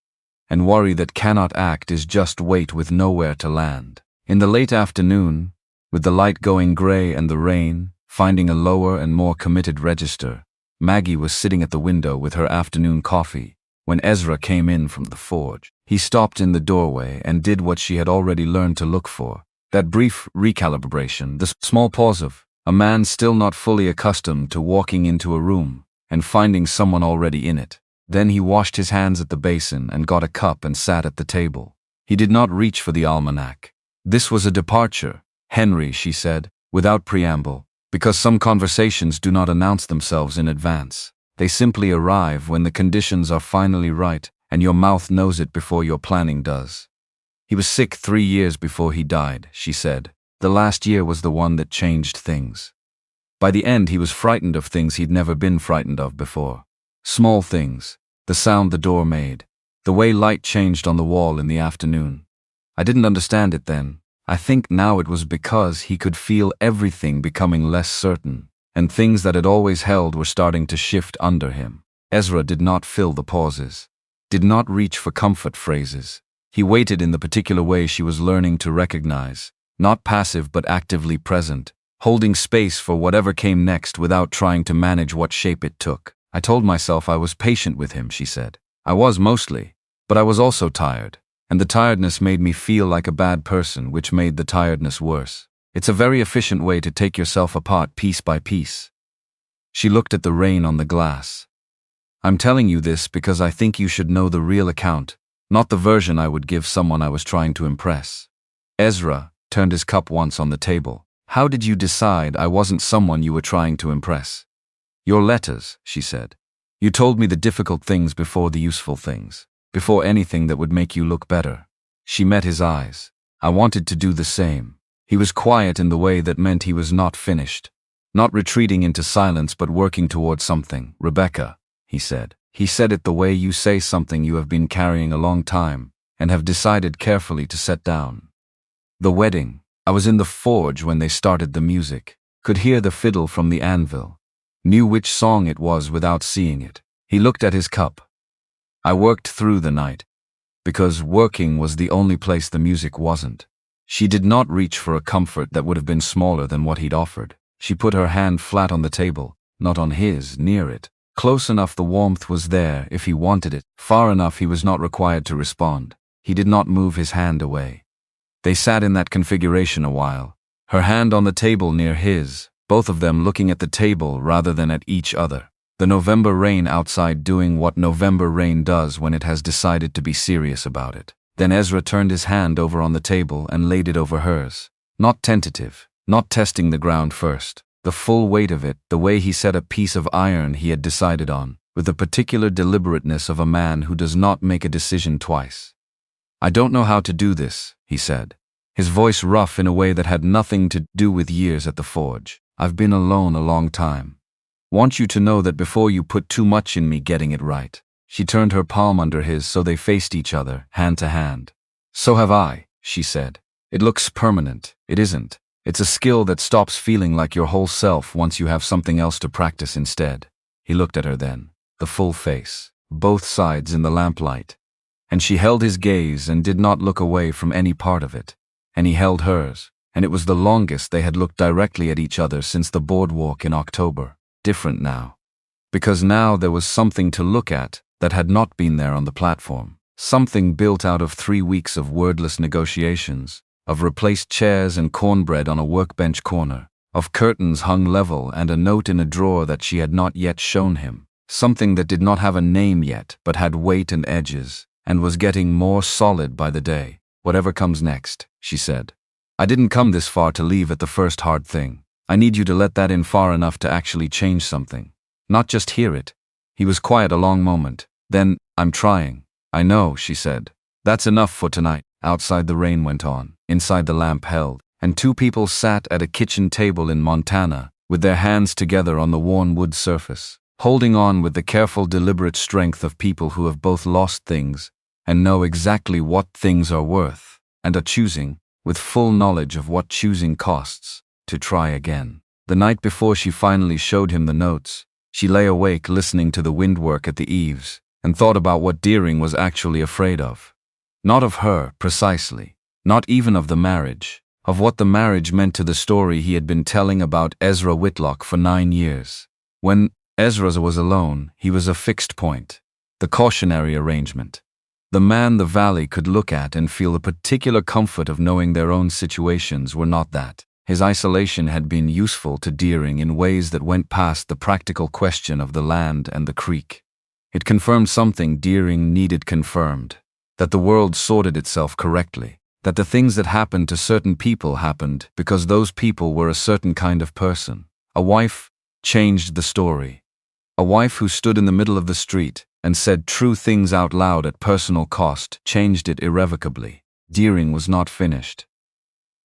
And worry that cannot act is just wait with nowhere to land. In the late afternoon, with the light going gray and the rain, finding a lower and more committed register, Maggie was sitting at the window with her afternoon coffee when Ezra came in from the forge. He stopped in the doorway and did what she had already learned to look for. That brief recalibration, the small pause of a man still not fully accustomed to walking into a room and finding someone already in it. Then he washed his hands at the basin and got a cup and sat at the table. He did not reach for the almanac. This was a departure, Henry, she said, without preamble, because some conversations do not announce themselves in advance. They simply arrive when the conditions are finally right and your mouth knows it before your planning does. He was sick 3 years before he died, she said. The last year was the one that changed things. By the end, he was frightened of things he'd never been frightened of before. Small things, the sound the door made, the way light changed on the wall in the afternoon. I didn't understand it then. I think now it was because he could feel everything becoming less certain, and things that had always held were starting to shift under him. Ezra did not fill the pauses, did not reach for comfort phrases. He waited in the particular way she was learning to recognize, not passive but actively present, holding space for whatever came next without trying to manage what shape it took. I told myself I was patient with him, she said. I was mostly, but I was also tired, and the tiredness made me feel like a bad person, which made the tiredness worse. It's a very efficient way to take yourself apart piece by piece. She looked at the rain on the glass. I'm telling you this because I think you should know the real account, not the version I would give someone I was trying to impress. Ezra turned his cup once on the table. How did you decide I wasn't someone you were trying to impress? Your letters, she said. You told me the difficult things before the useful things, before anything that would make you look better. She met his eyes. I wanted to do the same. He was quiet in the way that meant he was not finished, not retreating into silence but working towards something. Rebecca, he said. He said it the way you say something you have been carrying a long time and have decided carefully to set down. The wedding. I was in the forge when they started the music, could hear the fiddle from the anvil, knew which song it was without seeing it. He looked at his cup. I worked through the night, because working was the only place the music wasn't. She did not reach for a comfort that would have been smaller than what he'd offered. She put her hand flat on the table, not on his, near it. Close enough the warmth was there if he wanted it, far enough he was not required to respond. He did not move his hand away. They sat in that configuration a while, her hand on the table near his, both of them looking at the table rather than at each other. The November rain outside doing what November rain does when it has decided to be serious about it. Then Ezra turned his hand over on the table and laid it over hers. Not tentative, not testing the ground first. The full weight of it, the way he set a piece of iron he had decided on, with the particular deliberateness of a man who does not make a decision twice. I don't know how to do this, he said, his voice rough in a way that had nothing to do with years at the forge. I've been alone a long time. Want you to know that before you put too much in me getting it right. She turned her palm under his so they faced each other, hand to hand. So have I, she said. It looks permanent. It isn't. It's a skill that stops feeling like your whole self once you have something else to practice instead. He looked at her then, the full face, both sides in the lamplight. And she held his gaze and did not look away from any part of it. And he held hers, and it was the longest they had looked directly at each other since the boardwalk in October. Different now. Because now there was something to look at that had not been there on the platform. Something built out of 3 weeks of wordless negotiations, of replaced chairs and cornbread on a workbench corner, of curtains hung level and a note in a drawer that she had not yet shown him, something that did not have a name yet but had weight and edges, and was getting more solid by the day. "Whatever comes next," she said. "I didn't come this far to leave at the first hard thing. I need you to let that in far enough to actually change something. Not just hear it." He was quiet a long moment. Then, "I'm trying." "I know," she said. "That's enough for tonight." Outside the rain went on. Inside the lamp held, and two people sat at a kitchen table in Montana, with their hands together on the worn wood surface, holding on with the careful, deliberate strength of people who have both lost things and know exactly what things are worth, and are choosing, with full knowledge of what choosing costs, to try again. The night before she finally showed him the notes, she lay awake listening to the windwork at the eaves, and thought about what Deering was actually afraid of. Not of her, precisely. Not even of the marriage. Of what the marriage meant to the story he had been telling about Ezra Whitlock for 9 years. When Ezra was alone, he was a fixed point. The cautionary arrangement. The man the valley could look at and feel the particular comfort of knowing their own situations were not that. His isolation had been useful to Deering in ways that went past the practical question of the land and the creek. It confirmed something Deering needed confirmed. That the world sorted itself correctly. That the things that happened to certain people happened because those people were a certain kind of person. A wife changed the story. A wife who stood in the middle of the street and said true things out loud at personal cost changed it irrevocably. Deering was not finished.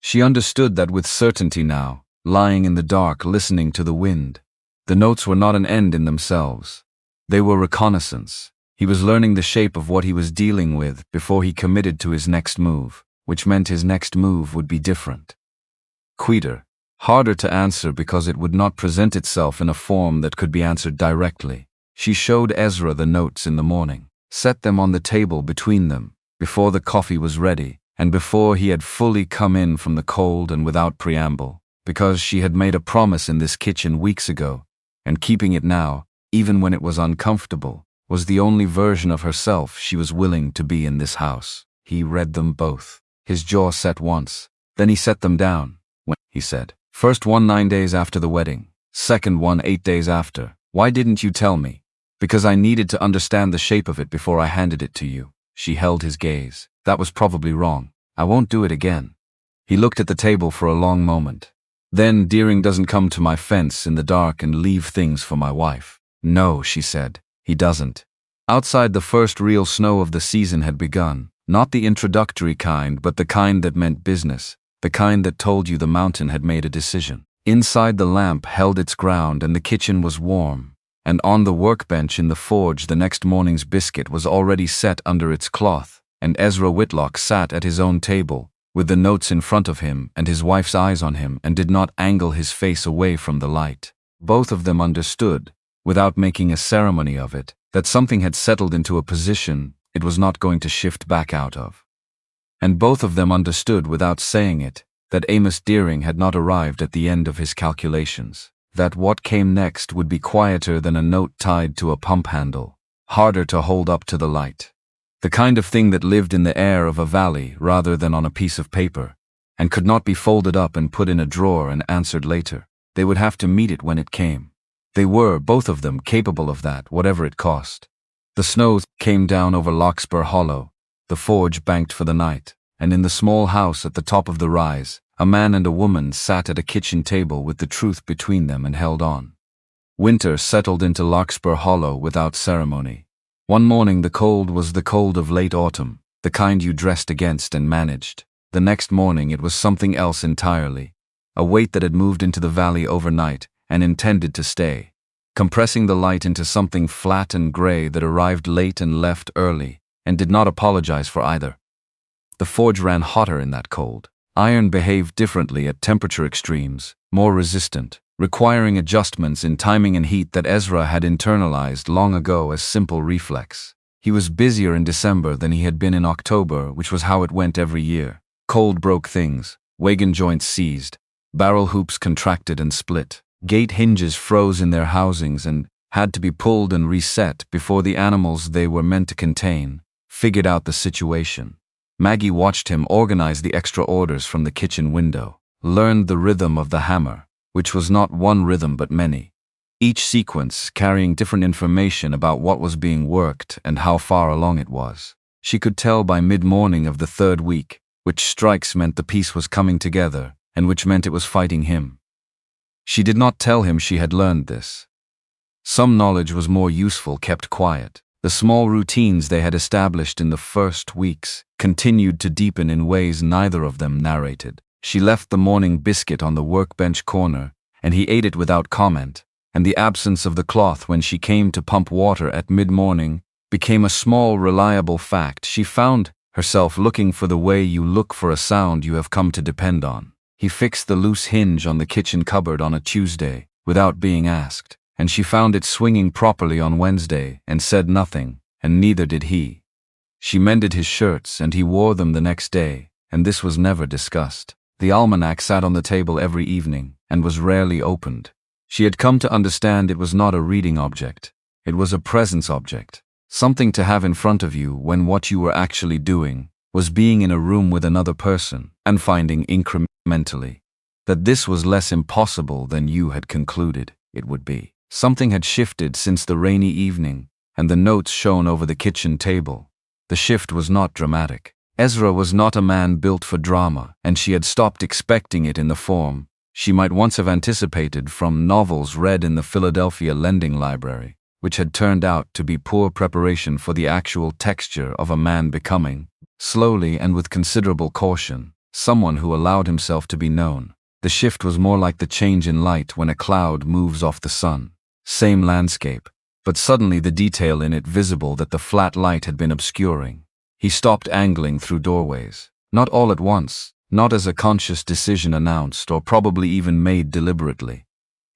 She understood that with certainty now, lying in the dark listening to the wind. The notes were not an end in themselves. They were reconnaissance. He was learning the shape of what he was dealing with before he committed to his next move, which meant his next move would be different. Quieter, harder to answer because it would not present itself in a form that could be answered directly. She showed Ezra the notes in the morning, set them on the table between them, before the coffee was ready, and before he had fully come in from the cold and without preamble, because she had made a promise in this kitchen weeks ago, and keeping it now, even when it was uncomfortable, was the only version of herself she was willing to be in this house. He read them both. His jaw set once. Then he set them down. "When," he said. "First one 9 days after the wedding. Second one 8 days after. Why didn't you tell me?" "Because I needed to understand the shape of it before I handed it to you." She held his gaze. "That was probably wrong. I won't do it again." He looked at the table for a long moment. "Then Deering doesn't come to my fence in the dark and leave things for my wife." "No," she said. "He doesn't." Outside, the first real snow of the season had begun. Not the introductory kind, but the kind that meant business. The kind that told you the mountain had made a decision. Inside, the lamp held its ground and the kitchen was warm. And on the workbench in the forge the next morning's biscuit was already set under its cloth, and Ezra Whitlock sat at his own table, with the notes in front of him and his wife's eyes on him, and did not angle his face away from the light. Both of them understood, without making a ceremony of it, that something had settled into a position it was not going to shift back out of. And both of them understood without saying it, that Amos Deering had not arrived at the end of his calculations. That what came next would be quieter than a note tied to a pump handle, harder to hold up to the light. The kind of thing that lived in the air of a valley rather than on a piece of paper, and could not be folded up and put in a drawer and answered later. They would have to meet it when it came. They were, both of them, capable of that, whatever it cost. The snow came down over Larkspur Hollow, the forge banked for the night, and in the small house at the top of the rise, a man and a woman sat at a kitchen table with the truth between them and held on. Winter settled into Larkspur Hollow without ceremony. One morning the cold was the cold of late autumn, the kind you dressed against and managed. The next morning it was something else entirely, a weight that had moved into the valley overnight and intended to stay, compressing the light into something flat and gray that arrived late and left early, and did not apologize for either. The forge ran hotter in that cold. Iron behaved differently at temperature extremes, more resistant, requiring adjustments in timing and heat that Ezra had internalized long ago as simple reflex. He was busier in December than he had been in October, which was how it went every year. Cold broke things, wagon joints seized, barrel hoops contracted and split, gate hinges froze in their housings and had to be pulled and reset before the animals they were meant to contain figured out the situation. Maggie watched him organize the extra orders from the kitchen window, learned the rhythm of the hammer, which was not one rhythm but many, each sequence carrying different information about what was being worked and how far along it was. She could tell by mid-morning of the third week, which strikes meant the piece was coming together, and which meant it was fighting him. She did not tell him she had learned this. Some knowledge was more useful kept quiet. The small routines they had established in the first weeks continued to deepen in ways neither of them narrated. She left the morning biscuit on the workbench corner, and he ate it without comment, and the absence of the cloth when she came to pump water at mid-morning became a small, reliable fact. She found herself looking for the way you look for a sound you have come to depend on. He fixed the loose hinge on the kitchen cupboard on a Tuesday, without being asked, and she found it swinging properly on Wednesday and said nothing, and neither did he. She mended his shirts and he wore them the next day, and this was never discussed. The almanac sat on the table every evening and was rarely opened. She had come to understand it was not a reading object. It was a presence object, something to have in front of you when what you were actually doing was being in a room with another person and finding incrementally that this was less impossible than you had concluded it would be. Something had shifted since the rainy evening, and the notes shone over the kitchen table. The shift was not dramatic. Ezra was not a man built for drama, and she had stopped expecting it in the form she might once have anticipated from novels read in the Philadelphia lending library, which had turned out to be poor preparation for the actual texture of a man becoming, slowly and with considerable caution, someone who allowed himself to be known. The shift was more like the change in light when a cloud moves off the sun. Same landscape, but suddenly the detail in it visible that the flat light had been obscuring. He stopped angling through doorways. Not all at once, not as a conscious decision announced or probably even made deliberately.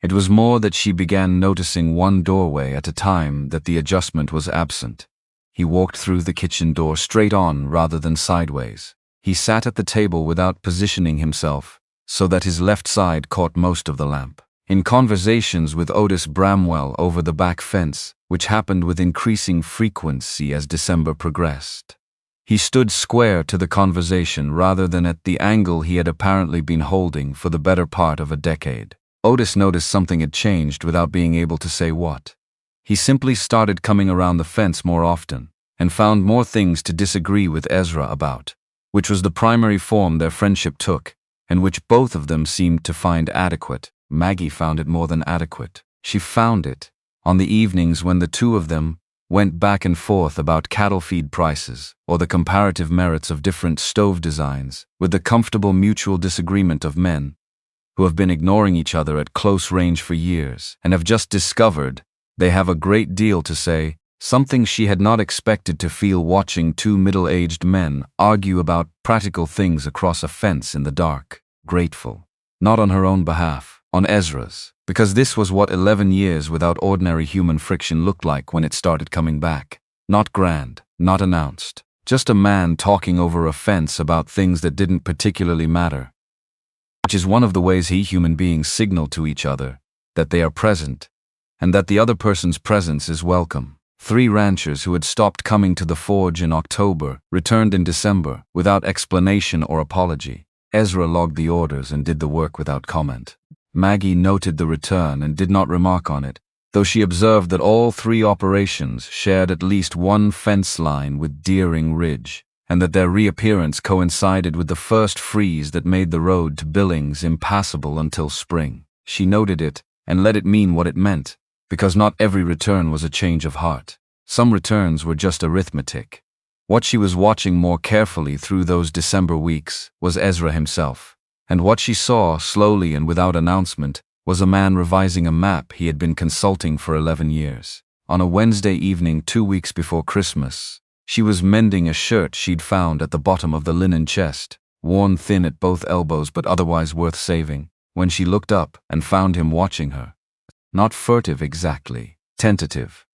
It was more that she began noticing one doorway at a time that the adjustment was absent. He walked through the kitchen door straight on rather than sideways. He sat at the table without positioning himself, so that his left side caught most of the lamp. In conversations with Otis Bramwell over the back fence, which happened with increasing frequency as December progressed. He stood square to the conversation rather than at the angle he had apparently been holding for the better part of a decade. Otis noticed something had changed without being able to say what. He simply started coming around the fence more often, and found more things to disagree with Ezra about, which was the primary form their friendship took, and which both of them seemed to find adequate. Maggie found it more than adequate. She found it on the evenings when the two of them went back and forth about cattle feed prices or the comparative merits of different stove designs, with the comfortable mutual disagreement of men who have been ignoring each other at close range for years and have just discovered they have a great deal to say, something she had not expected to feel watching two middle-aged men argue about practical things across a fence in the dark. Grateful, not on her own behalf, on Ezra's, because this was what 11 years without ordinary human friction looked like when it started coming back. Not grand, not announced, just a man talking over a fence about things that didn't particularly matter. Which is one of the ways human beings signal to each other that they are present, and that the other person's presence is welcome. 3 ranchers who had stopped coming to the forge in October returned in December without explanation or apology. Ezra logged the orders and did the work without comment. Maggie noted the return and did not remark on it, though she observed that all 3 operations shared at least one fence line with Deering Ridge, and that their reappearance coincided with the first freeze that made the road to Billings impassable until spring. She noted it and let it mean what it meant, because not every return was a change of heart. Some returns were just arithmetic. What she was watching more carefully through those December weeks was Ezra himself. And what she saw, slowly and without announcement, was a man revising a map he had been consulting for 11 years. On a Wednesday evening 2 weeks before Christmas, she was mending a shirt she'd found at the bottom of the linen chest, worn thin at both elbows but otherwise worth saving, when she looked up and found him watching her. Not furtive exactly, tentative.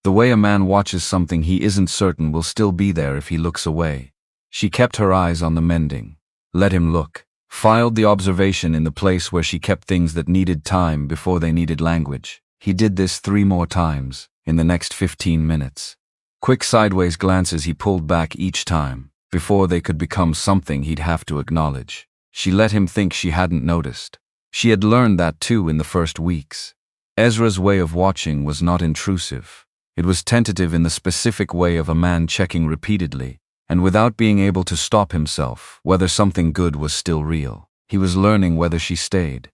The way a man watches something he isn't certain will still be there if he looks away. She kept her eyes on the mending. Let him look. Filed the observation in the place where she kept things that needed time before they needed language. He did this 3 more times, in the next 15 minutes. Quick sideways glances he pulled back each time, before they could become something he'd have to acknowledge. She let him think she hadn't noticed. She had learned that too in the first weeks. Ezra's way of watching was not intrusive. It was tentative in the specific way of a man checking repeatedly, and without being able to stop himself, whether something good was still real. He was learning whether she stayed.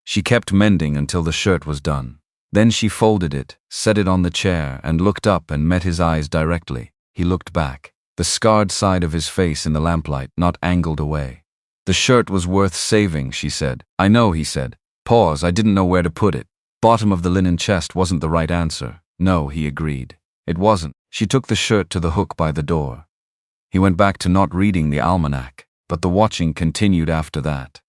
She kept mending until the shirt was done. Then she folded it, set it on the chair, and looked up and met his eyes directly. He looked back, the scarred side of his face in the lamplight, not angled away. "The shirt was worth saving," she said. "I know," he said. Pause, "I didn't know where to put it. Bottom of the linen chest wasn't the right answer." "No," he agreed. "It wasn't." She took the shirt to the hook by the door. He went back to not reading the almanac, but the watching continued after that.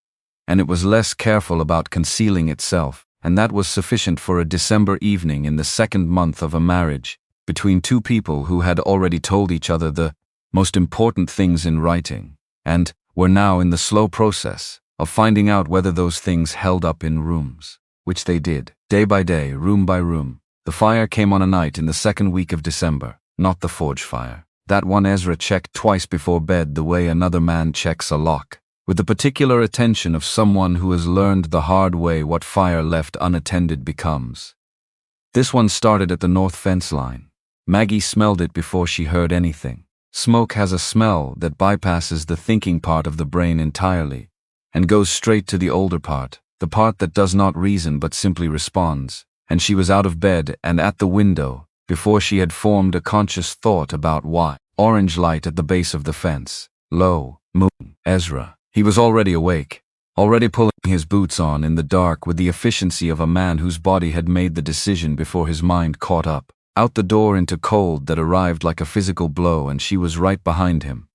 And it was less careful about concealing itself, and that was sufficient for a December evening in the second month of a marriage between two people who had already told each other the most important things in writing, and were now in the slow process of finding out whether those things held up in rooms, which they did, day by day, room by room. The fire came on a night in the second week of December, not the forge fire. That one Ezra checked twice before bed the way another man checks a lock, with the particular attention of someone who has learned the hard way what fire left unattended becomes. This one started at the north fence line. Maggie smelled it before she heard anything. Smoke has a smell that bypasses the thinking part of the brain entirely, and goes straight to the older part, the part that does not reason but simply responds, and she was out of bed and at the window before she had formed a conscious thought about why. Orange light at the base of the fence. Low, moon. Ezra. He was already awake, already pulling his boots on in the dark with the efficiency of a man whose body had made the decision before his mind caught up. Out the door into cold that arrived like a physical blow, and she was right behind him,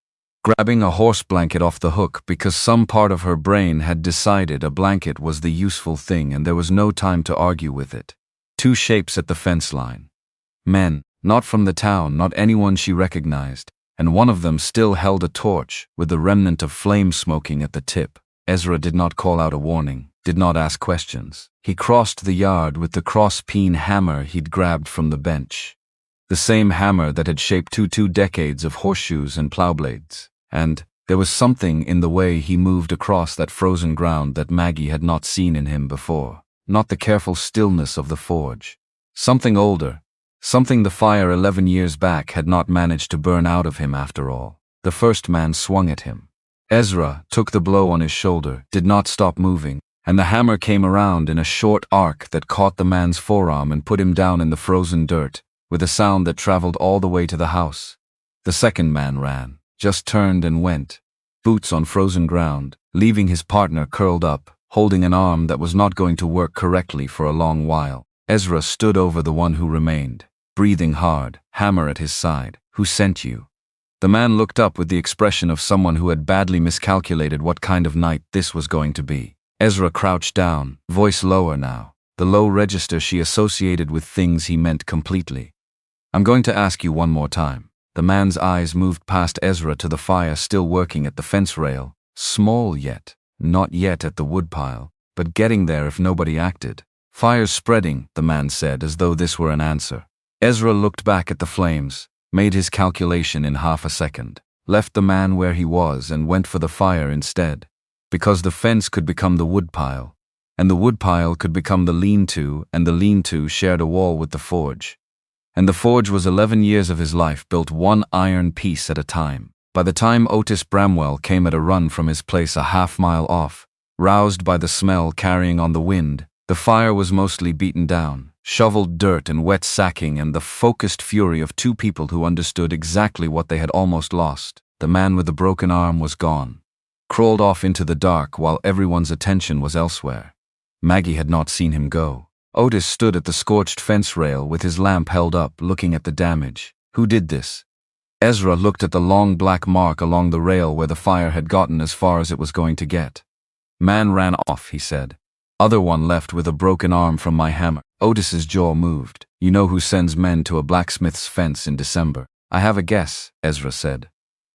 grabbing a horse blanket off the hook because some part of her brain had decided a blanket was the useful thing and there was no time to argue with it. Two shapes at the fence line. Men, not from the town, not anyone she recognized, and one of them still held a torch with the remnant of flame smoking at the tip. Ezra did not call out a warning, did not ask questions. He crossed the yard with the cross-peen hammer he'd grabbed from the bench. The same hammer that had shaped two decades of horseshoes and plowblades. And there was something in the way he moved across that frozen ground that Maggie had not seen in him before. Not the careful stillness of the forge. Something older. Something the fire 11 years back had not managed to burn out of him after all. The first man swung at him. Ezra took the blow on his shoulder, did not stop moving, and the hammer came around in a short arc that caught the man's forearm and put him down in the frozen dirt, with a sound that traveled all the way to the house. The second man ran, just turned and went, boots on frozen ground, leaving his partner curled up, holding an arm that was not going to work correctly for a long while. Ezra stood over the one who remained, breathing hard, hammer at his side. "Who sent you?" The man looked up with the expression of someone who had badly miscalculated what kind of night this was going to be. Ezra crouched down, voice lower now, the low register she associated with things he meant completely. "I'm going to ask you one more time." The man's eyes moved past Ezra to the fire still working at the fence rail, small yet, not yet at the woodpile, but getting there if nobody acted. "Fire's spreading," the man said, as though this were an answer. Ezra looked back at the flames, made his calculation in half a second, left the man where he was and went for the fire instead, because the fence could become the woodpile, and the woodpile could become the lean-to, and the lean-to shared a wall with the forge. And the forge was 11 years of his life built one iron piece at a time. By the time Otis Bramwell came at a run from his place a half-mile off, roused by the smell carrying on the wind, the fire was mostly beaten down, shoveled dirt and wet sacking, and the focused fury of two people who understood exactly what they had almost lost. The man with the broken arm was gone, crawled off into the dark while everyone's attention was elsewhere. Maggie had not seen him go. Otis stood at the scorched fence rail with his lamp held up, looking at the damage. Who did this? Ezra looked at the long black mark along the rail where the fire had gotten as far as it was going to get. "Man ran off," he said. "Other one left with a broken arm from my hammer." Otis's jaw moved. "You know who sends men to a blacksmith's fence in December?" "I have a guess," Ezra said.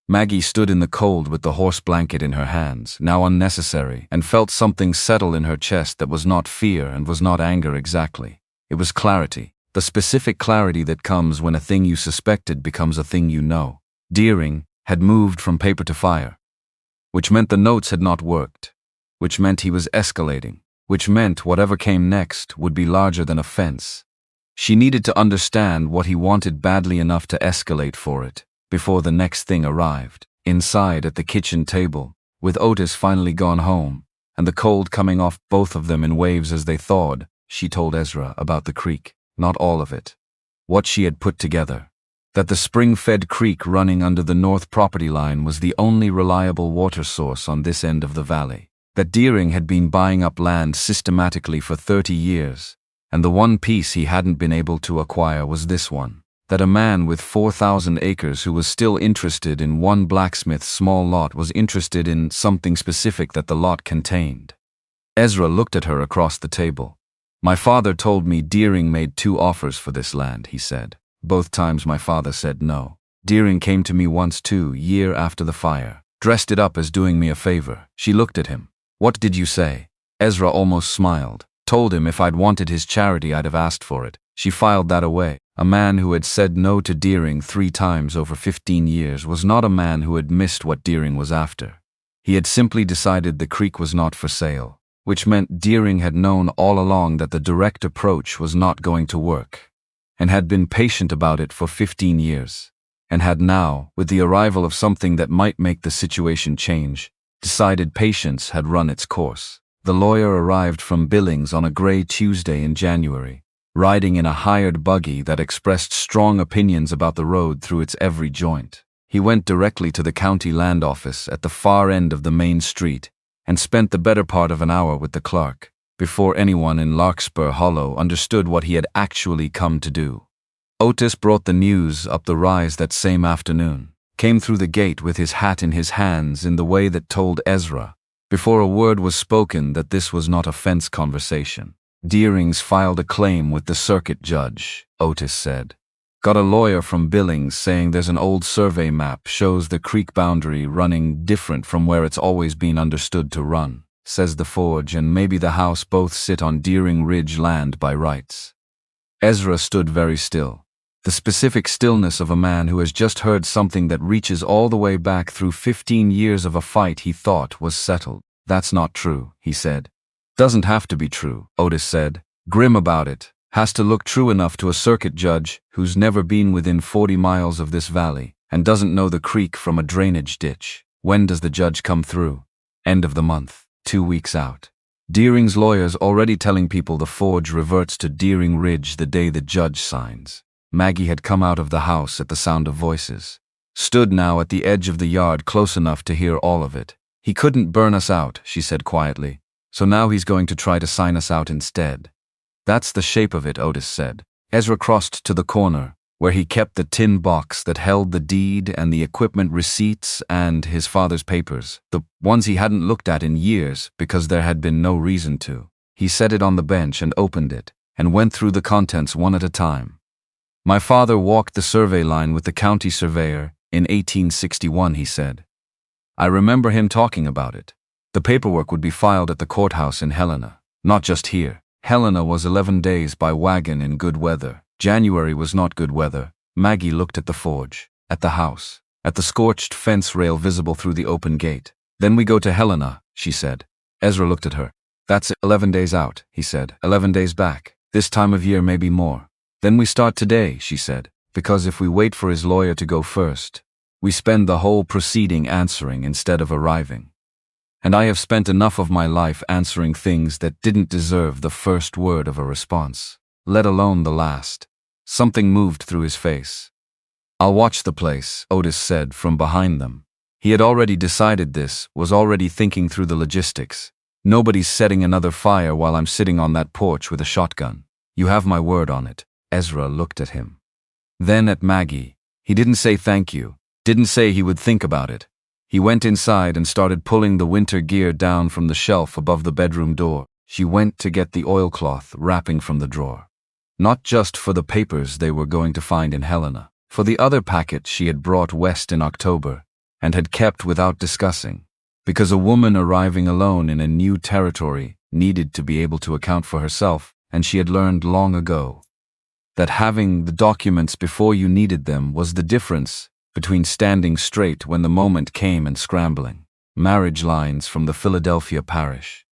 Maggie stood in the cold with the horse blanket in her hands, now unnecessary, and felt something settle in her chest that was not fear and was not anger exactly. It was clarity, the specific clarity that comes when a thing you suspected becomes a thing you know. Deering had moved from paper to fire, which meant the notes had not worked, which meant he was escalating, which meant whatever came next would be larger than a fence. She needed to understand what he wanted badly enough to escalate for it, before the next thing arrived. Inside at the kitchen table, with Otis finally gone home, and the cold coming off both of them in waves as they thawed, she told Ezra about the creek, not all of it. What she had put together. That the spring-fed creek running under the north property line was the only reliable water source on this end of the valley. That Deering had been buying up land systematically for 30 years, and the one piece he hadn't been able to acquire was this one. That a man with 4,000 acres who was still interested in one Blacksmith's small lot was interested in something specific that the lot contained. Ezra looked at her across the table. My father told me Deering made 2 offers for this land, he said. Both times my father said no. Deering came to me once too, year after the fire. Dressed it up as doing me a favor. She looked at him. What did you say? Ezra almost smiled. Told him if I'd wanted his charity I'd have asked for it. She filed that away. A man who had said no to Deering 3 times over 15 years was not a man who had missed what Deering was after. He had simply decided the creek was not for sale, which meant Deering had known all along that the direct approach was not going to work, and had been patient about it for 15 years, and had now, with the arrival of something that might make the situation change, decided patience had run its course. The lawyer arrived from Billings on a gray Tuesday in January, riding in a hired buggy that expressed strong opinions about the road through its every joint. He went directly to the county land office at the far end of the main street and spent the better part of an hour with the clerk, before anyone in Larkspur Hollow understood what he had actually come to do. Otis brought the news up the rise that same afternoon, came through the gate with his hat in his hands in the way that told Ezra, before a word was spoken, that this was not a fence conversation. Deering's filed a claim with the circuit judge, Otis said. Got a lawyer from Billings saying there's an old survey map shows the creek boundary running different from where it's always been understood to run, says the forge, and maybe the house both sit on Deering Ridge land by rights. Ezra stood very still, the specific stillness of a man who has just heard something that reaches all the way back through 15 years of a fight he thought was settled. That's not true, he said. Doesn't have to be true, Otis said, grim about it. Has to look true enough to a circuit judge who's never been within 40 miles of this valley and doesn't know the creek from a drainage ditch. When does the judge come through? End of the month, 2 weeks out. Deering's lawyer's already telling people the forge reverts to Deering Ridge the day the judge signs. Maggie had come out of the house at the sound of voices. Stood now at the edge of the yard close enough to hear all of it. He couldn't burn us out, she said quietly, so now he's going to try to sign us out instead. That's the shape of it, Otis said. Ezra crossed to the corner, where he kept the tin box that held the deed and the equipment receipts and his father's papers, the ones he hadn't looked at in years because there had been no reason to. He set it on the bench and opened it, and went through the contents one at a time. My father walked the survey line with the county surveyor in 1861, he said. I remember him talking about it. The paperwork would be filed at the courthouse in Helena, not just here. Helena was 11 days by wagon in good weather. January was not good weather. Maggie looked at the forge, at the house, at the scorched fence rail visible through the open gate. Then we go to Helena, she said. Ezra looked at her. That's 11 days out, he said. 11 days back. This time of year, maybe more. Then we start today, she said, because if we wait for his lawyer to go first, we spend the whole proceeding answering instead of arriving. And I have spent enough of my life answering things that didn't deserve the first word of a response, let alone the last. Something moved through his face. I'll watch the place, Otis said from behind them. He had already decided this, was already thinking through the logistics. Nobody's setting another fire while I'm sitting on that porch with a shotgun. You have my word on it. Ezra looked at him. Then at Maggie. He didn't say thank you, didn't say he would think about it. He went inside and started pulling the winter gear down from the shelf above the bedroom door. She went to get the oilcloth wrapping from the drawer. Not just for the papers they were going to find in Helena, for the other packet she had brought west in October and had kept without discussing, because a woman arriving alone in a new territory needed to be able to account for herself, and she had learned long ago that having the documents before you needed them was the difference between standing straight when the moment came and scrambling. Marriage lines from the Philadelphia parish.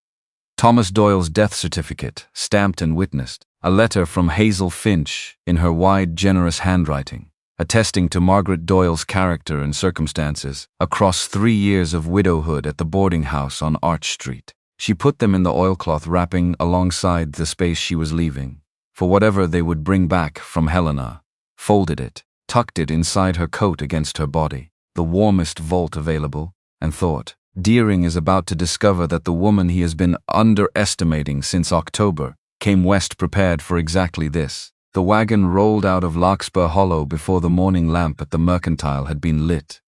Thomas Doyle's death certificate, stamped and witnessed. A letter from Hazel Finch in her wide, generous handwriting, attesting to Margaret Doyle's character and circumstances across 3 years of widowhood at the boarding house on Arch Street. She put them in the oilcloth wrapping alongside the space she was leaving, for whatever they would bring back from Helena, folded it, tucked it inside her coat against her body, the warmest vault available, and thought, Deering is about to discover that the woman he has been underestimating since October came west prepared for exactly this. The wagon rolled out of Larkspur Hollow before the morning lamp at the Mercantile had been lit.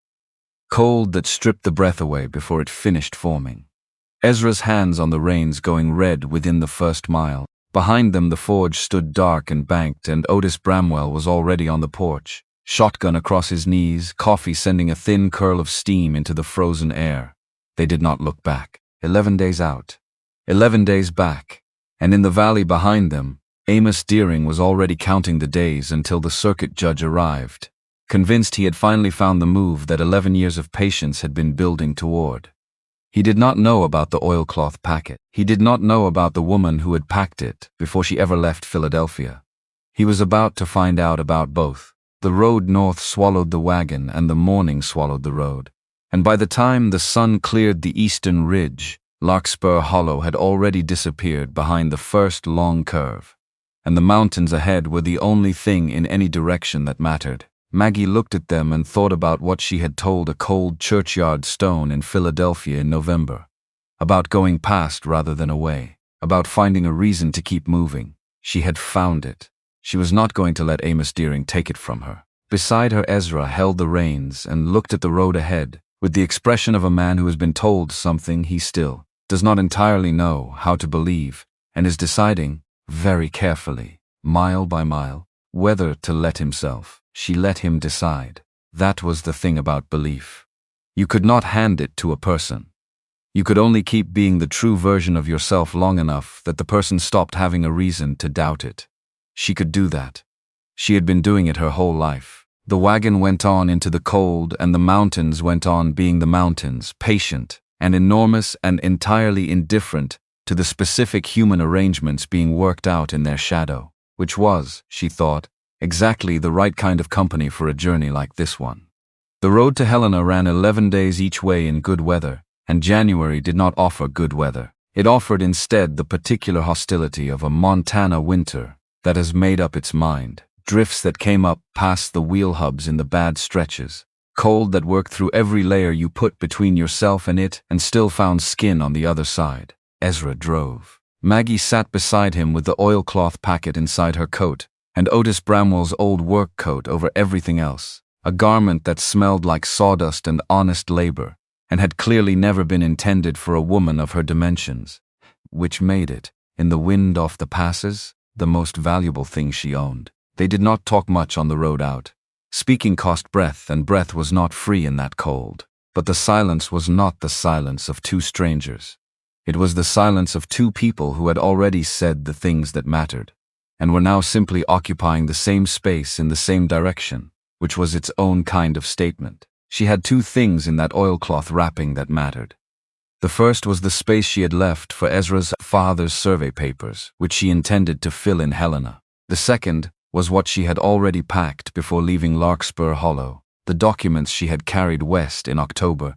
Cold that stripped the breath away before it finished forming. Ezra's hands on the reins going red within the first mile. Behind them the forge stood dark and banked, and Otis Bramwell was already on the porch, shotgun across his knees, coffee sending a thin curl of steam into the frozen air. They did not look back. 11 days out. 11 days back. And in the valley behind them, Amos Deering was already counting the days until the circuit judge arrived, convinced he had finally found the move that 11 years of patience had been building toward. He did not know about the oilcloth packet. He did not know about the woman who had packed it before she ever left Philadelphia. He was about to find out about both. The road north swallowed the wagon and the morning swallowed the road. And by the time the sun cleared the eastern ridge, Larkspur Hollow had already disappeared behind the first long curve. And the mountains ahead were the only thing in any direction that mattered. Maggie looked at them and thought about what she had told a cold churchyard stone in Philadelphia in November. About going past rather than away. About finding a reason to keep moving. She had found it. She was not going to let Amos Deering take it from her. Beside her, Ezra held the reins and looked at the road ahead, with the expression of a man who has been told something he still does not entirely know how to believe, and is deciding, very carefully, mile by mile, whether to let himself. She let him decide. That was the thing about belief. You could not hand it to a person. You could only keep being the true version of yourself long enough that the person stopped having a reason to doubt it. She could do that. She had been doing it her whole life. The wagon went on into the cold, and the mountains went on being the mountains, patient and enormous and entirely indifferent to the specific human arrangements being worked out in their shadow, which was, she thought, exactly the right kind of company for a journey like this one. The road to Helena ran 11 days each way in good weather, and January did not offer good weather. It offered instead the particular hostility of a Montana winter that has made up its mind. Drifts that came up past the wheel hubs in the bad stretches. Cold that worked through every layer you put between yourself and it and still found skin on the other side. Ezra drove. Maggie sat beside him with the oilcloth packet inside her coat, and Otis Bramwell's old work coat over everything else, a garment that smelled like sawdust and honest labor, and had clearly never been intended for a woman of her dimensions, which made it, in the wind off the passes, the most valuable thing she owned. They did not talk much on the road out. Speaking cost breath, and breath was not free in that cold. But the silence was not the silence of two strangers. It was the silence of two people who had already said the things that mattered, and were now simply occupying the same space in the same direction, which was its own kind of statement. She had two things in that oilcloth wrapping that mattered. The first was the space she had left for Ezra's father's survey papers, which she intended to fill in Helena. The second was what she had already packed before leaving Larkspur Hollow, the documents she had carried west in October,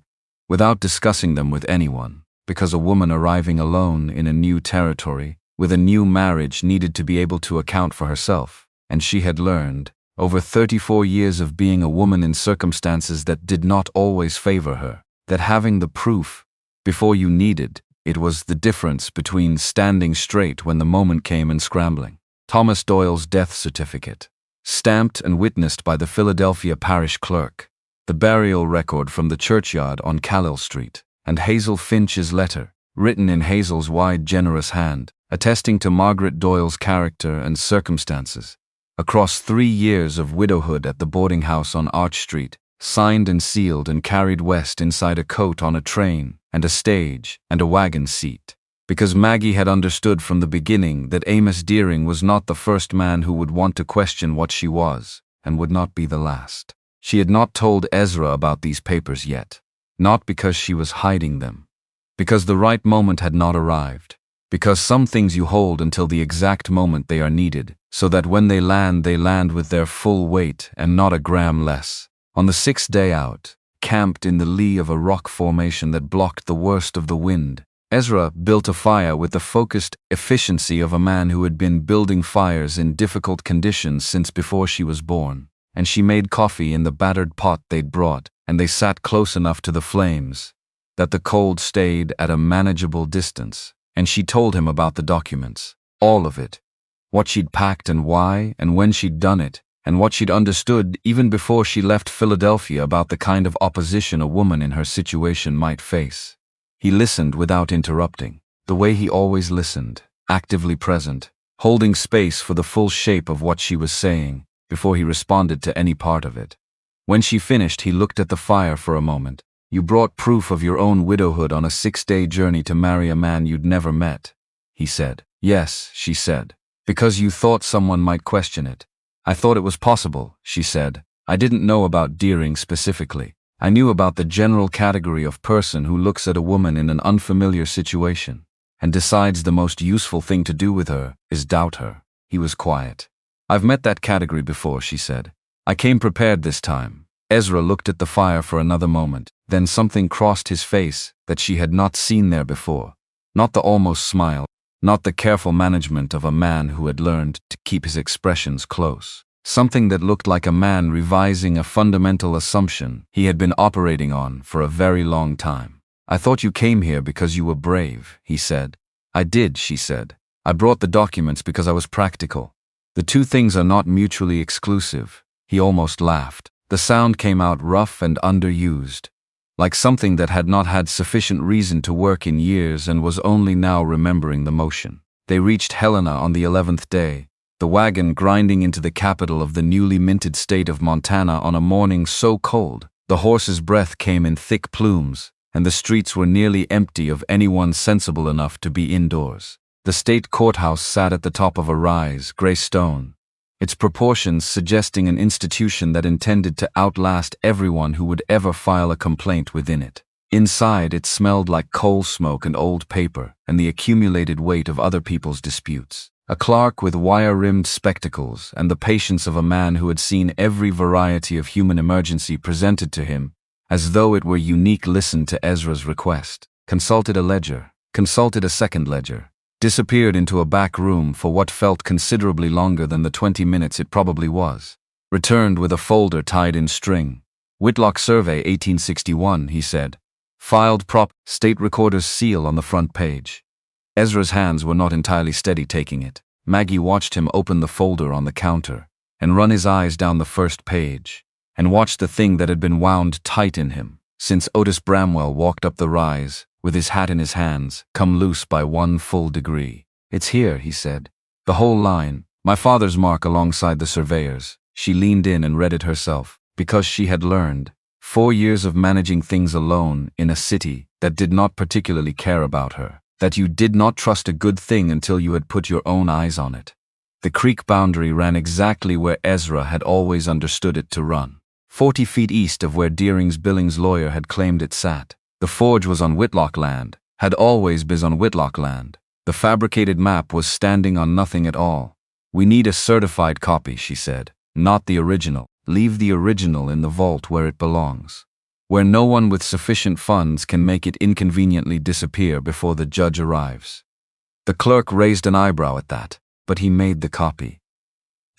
without discussing them with anyone, because a woman arriving alone in a new territory, with a new marriage, needed to be able to account for herself, and she had learned, over 34 years of being a woman in circumstances that did not always favor her, that having the proof before you needed it was the difference between standing straight when the moment came and scrambling. Thomas Doyle's death certificate, stamped and witnessed by the Philadelphia parish clerk, the burial record from the churchyard on Callel Street, and Hazel Finch's letter, written in Hazel's wide, generous hand, attesting to Margaret Doyle's character and circumstances, across 3 years of widowhood at the boarding house on Arch Street, signed and sealed and carried west inside a coat on a train, and a stage, and a wagon seat. Because Maggie had understood from the beginning that Amos Deering was not the first man who would want to question what she was, and would not be the last. She had not told Ezra about these papers yet, not because she was hiding them, because the right moment had not arrived. Because some things you hold until the exact moment they are needed, so that when they land with their full weight and not a gram less. On the 6th day out, camped in the lee of a rock formation that blocked the worst of the wind, Ezra built a fire with the focused efficiency of a man who had been building fires in difficult conditions since before she was born. And she made coffee in the battered pot they'd brought, and they sat close enough to the flames that the cold stayed at a manageable distance. And she told him about the documents, all of it, what she'd packed and why, and when she'd done it, and what she'd understood even before she left Philadelphia about the kind of opposition a woman in her situation might face. He listened without interrupting, the way he always listened, actively present, holding space for the full shape of what she was saying before he responded to any part of it. When she finished, he looked at the fire for a moment. "You brought proof of your own widowhood on a 6-day journey to marry a man you'd never met," he said. "Yes," she said, "because you thought someone might question it." "I thought it was possible," she said. "I didn't know about Deering specifically. I knew about the general category of person who looks at a woman in an unfamiliar situation and decides the most useful thing to do with her is doubt her." He was quiet. "I've met that category before," she said. "I came prepared this time." Ezra looked at the fire for another moment. Then something crossed his face that she had not seen there before. Not the almost smile, not the careful management of a man who had learned to keep his expressions close. Something that looked like a man revising a fundamental assumption he had been operating on for a very long time. "I thought you came here because you were brave," he said. "I did," she said. "I brought the documents because I was practical. The two things are not mutually exclusive." He almost laughed. The sound came out rough and underused, like something that had not had sufficient reason to work in years and was only now remembering the motion. They reached Helena on the 11th day, the wagon grinding into the capital of the newly minted state of Montana on a morning so cold the horse's breath came in thick plumes, and the streets were nearly empty of anyone sensible enough to be indoors. The state courthouse sat at the top of a rise, gray stone, its proportions suggesting an institution that intended to outlast everyone who would ever file a complaint within it. Inside, it smelled like coal smoke and old paper and the accumulated weight of other people's disputes. A clerk with wire-rimmed spectacles and the patience of a man who had seen every variety of human emergency presented to him, as though it were unique, listened to Ezra's request, consulted a ledger, consulted a second ledger, disappeared into a back room for what felt considerably longer than the 20 minutes it probably was. Returned with a folder tied in string. "Whitlock Survey 1861, he said. "Filed prop, state recorder's seal on the front page." Ezra's hands were not entirely steady taking it. Maggie watched him open the folder on the counter and run his eyes down the first page, and watched the thing that had been wound tight in him since Otis Bramwell walked up the rise, with his hat in his hands, come loose by 1 full degree. "It's here," he said. "The whole line. My father's mark alongside the surveyor's." She leaned in and read it herself, because she had learned 4 years of managing things alone in a city that did not particularly care about her, that you did not trust a good thing until you had put your own eyes on it. The creek boundary ran exactly where Ezra had always understood it to run, 40 feet east of where Deering's Billings lawyer had claimed it sat. The forge was on Whitlock land, had always been on Whitlock land. The fabricated map was standing on nothing at all. "We need a certified copy," she said, "not the original. Leave the original in the vault where it belongs, where no one with sufficient funds can make it inconveniently disappear before the judge arrives." The clerk raised an eyebrow at that, but he made the copy.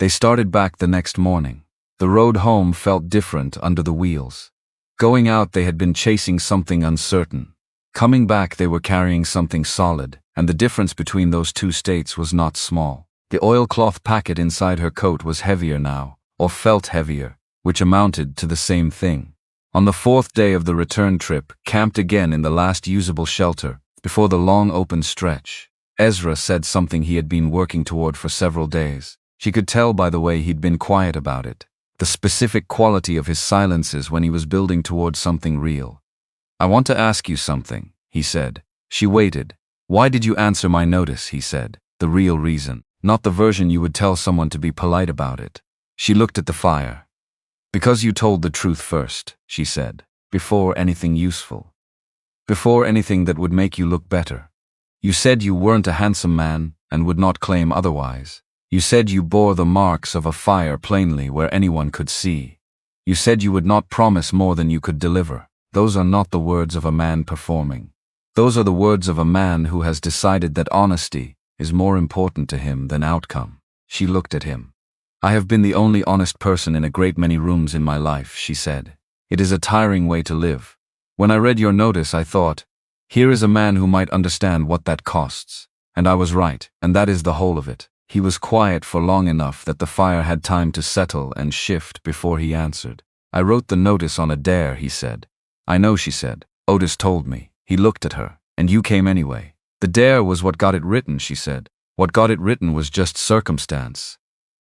They started back the next morning. The road home felt different under the wheels. Going out, they had been chasing something uncertain. Coming back, they were carrying something solid, and the difference between those two states was not small. The oilcloth packet inside her coat was heavier now, or felt heavier, which amounted to the same thing. On the 4th day of the return trip, camped again in the last usable shelter, before the long open stretch, Ezra said something he had been working toward for several days. She could tell by the way he'd been quiet about it, the specific quality of his silences when he was building towards something real. "I want to ask you something," he said. She waited. "Why did you answer my notice?" he said. "The real reason, not the version you would tell someone to be polite about it." She looked at the fire. "Because you told the truth first," she said, "before anything useful. Before anything that would make you look better." You said you weren't a handsome man and would not claim otherwise. You said you bore the marks of a fire plainly where anyone could see. You said you would not promise more than you could deliver. Those are not the words of a man performing. Those are the words of a man who has decided that honesty is more important to him than outcome. She looked at him. I have been the only honest person in a great many rooms in my life, she said. It is a tiring way to live. When I read your notice, I thought, here is a man who might understand what that costs. And I was right, and that is the whole of it. He was quiet for long enough that the fire had time to settle and shift before he answered. I wrote the notice on a dare, he said. I know, she said. Otis told me. He looked at her. And you came anyway. The dare was what got it written, she said. What got it written was just circumstance.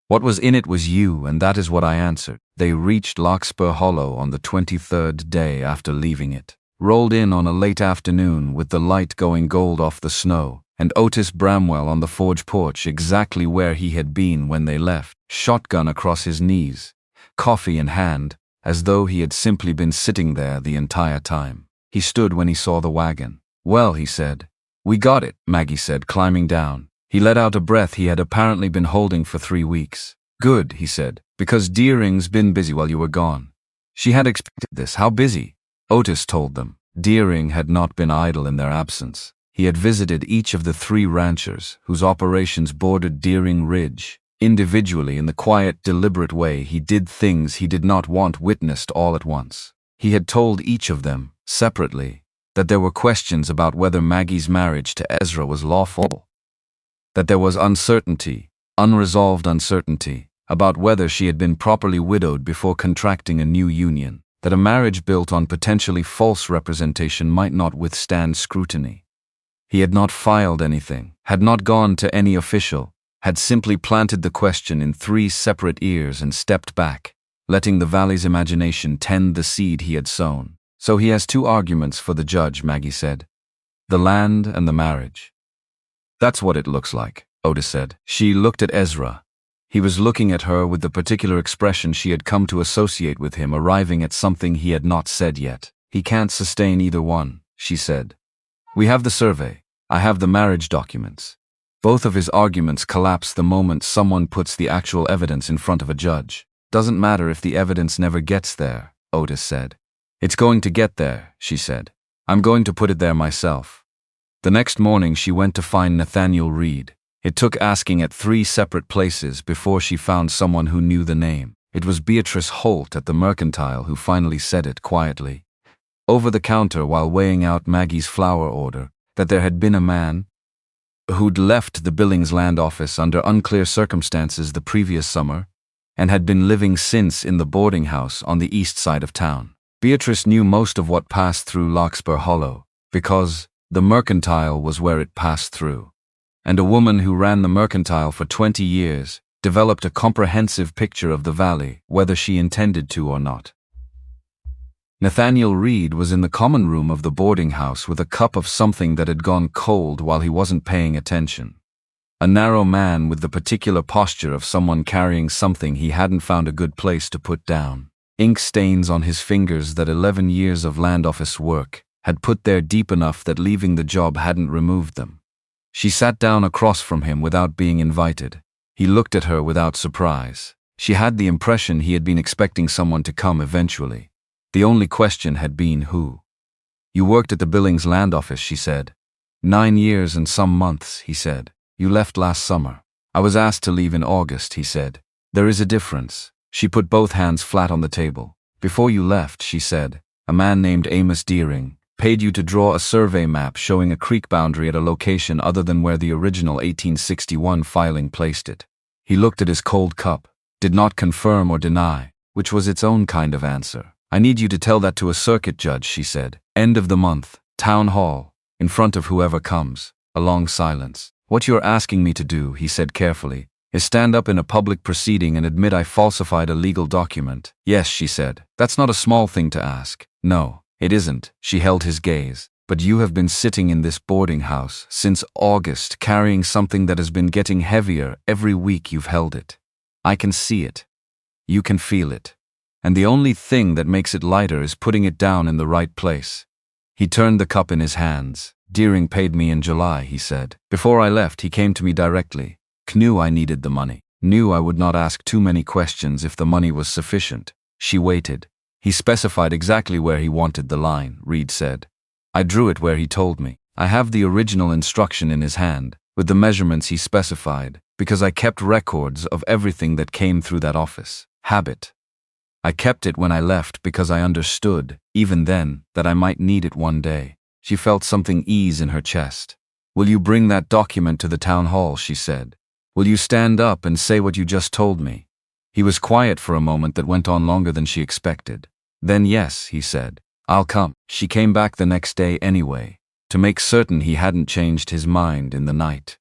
What was in it was you, and that is what I answered. They reached Larkspur Hollow on the 23rd day after leaving it. Rolled in on a late afternoon with the light going gold off the snow, and Otis Bramwell on the forge porch exactly where he had been when they left, shotgun across his knees, coffee in hand, as though he had simply been sitting there the entire time. He stood when he saw the wagon. Well, he said. We got it, Maggie said, climbing down. He let out a breath he had apparently been holding for 3 weeks. Good, he said, because Deering's been busy while you were gone. She had expected this. How busy? Otis told them. Deering had not been idle in their absence. He had visited each of the 3 ranchers whose operations bordered Deering Ridge. Individually, in the quiet, deliberate way, he did things he did not want witnessed all at once. He had told each of them, separately, that there were questions about whether Maggie's marriage to Ezra was lawful. That there was uncertainty, unresolved uncertainty, about whether she had been properly widowed before contracting a new union. That a marriage built on potentially false representation might not withstand scrutiny. He had not filed anything, had not gone to any official, had simply planted the question in 3 separate ears and stepped back, letting the valley's imagination tend the seed he had sown. So he has 2 arguments for the judge, Maggie said. The land and the marriage. That's what it looks like, Otis said. She looked at Ezra. He was looking at her with the particular expression she had come to associate with him, arriving at something he had not said yet. He can't sustain either one, she said. We have the survey. I have the marriage documents. Both of his arguments collapse the moment someone puts the actual evidence in front of a judge. Doesn't matter if the evidence never gets there, Otis said. It's going to get there, she said. I'm going to put it there myself. The next morning she went to find Nathaniel Reed. It took asking at 3 separate places before she found someone who knew the name. It was Beatrice Holt at the Mercantile who finally said it quietly, over the counter while weighing out Maggie's flour order, that there had been a man who'd left the Billings land office under unclear circumstances the previous summer and had been living since in the boarding house on the east side of town. Beatrice knew most of what passed through Larkspur Hollow because the Mercantile was where it passed through. And a woman who ran the Mercantile for 20 years developed a comprehensive picture of the valley, whether she intended to or not. Nathaniel Reed was in the common room of the boarding house with a cup of something that had gone cold while he wasn't paying attention. A narrow man with the particular posture of someone carrying something he hadn't found a good place to put down. Ink stains on his fingers that 11 years of land office work had put there deep enough that leaving the job hadn't removed them. She sat down across from him without being invited. He looked at her without surprise. She had the impression he had been expecting someone to come eventually. The only question had been who. You worked at the Billings land office, she said. 9 years and some months, he said. You left last summer. I was asked to leave in August, he said. There is a difference. She put both hands flat on the table. Before you left, she said, a man named Amos Deering paid you to draw a survey map showing a creek boundary at a location other than where the original 1861 filing placed it. He looked at his cold cup, did not confirm or deny, which was its own kind of answer. I need you to tell that to a circuit judge, she said. End of the month, town hall, in front of whoever comes. A long silence. What you're asking me to do, he said carefully, is stand up in a public proceeding and admit I falsified a legal document. Yes, she said. That's not a small thing to ask. No, it isn't. She held his gaze. But you have been sitting in this boarding house since August carrying something that has been getting heavier every week you've held it. I can see it. You can feel it. And the only thing that makes it lighter is putting it down in the right place. He turned the cup in his hands. Deering paid me in July, he said. Before I left, he came to me directly. Knew I needed the money. Knew I would not ask too many questions if the money was sufficient. She waited. He specified exactly where he wanted the line, Reed said. I drew it where he told me. I have the original instruction in his hand, with the measurements he specified, because I kept records of everything that came through that office. Habit. I kept it when I left because I understood, even then, that I might need it one day. She felt something ease in her chest. Will you bring that document to the town hall, she said. Will you stand up and say what you just told me? He was quiet for a moment that went on longer than she expected. Then yes, he said. I'll come. She came back the next day anyway, to make certain he hadn't changed his mind in the night.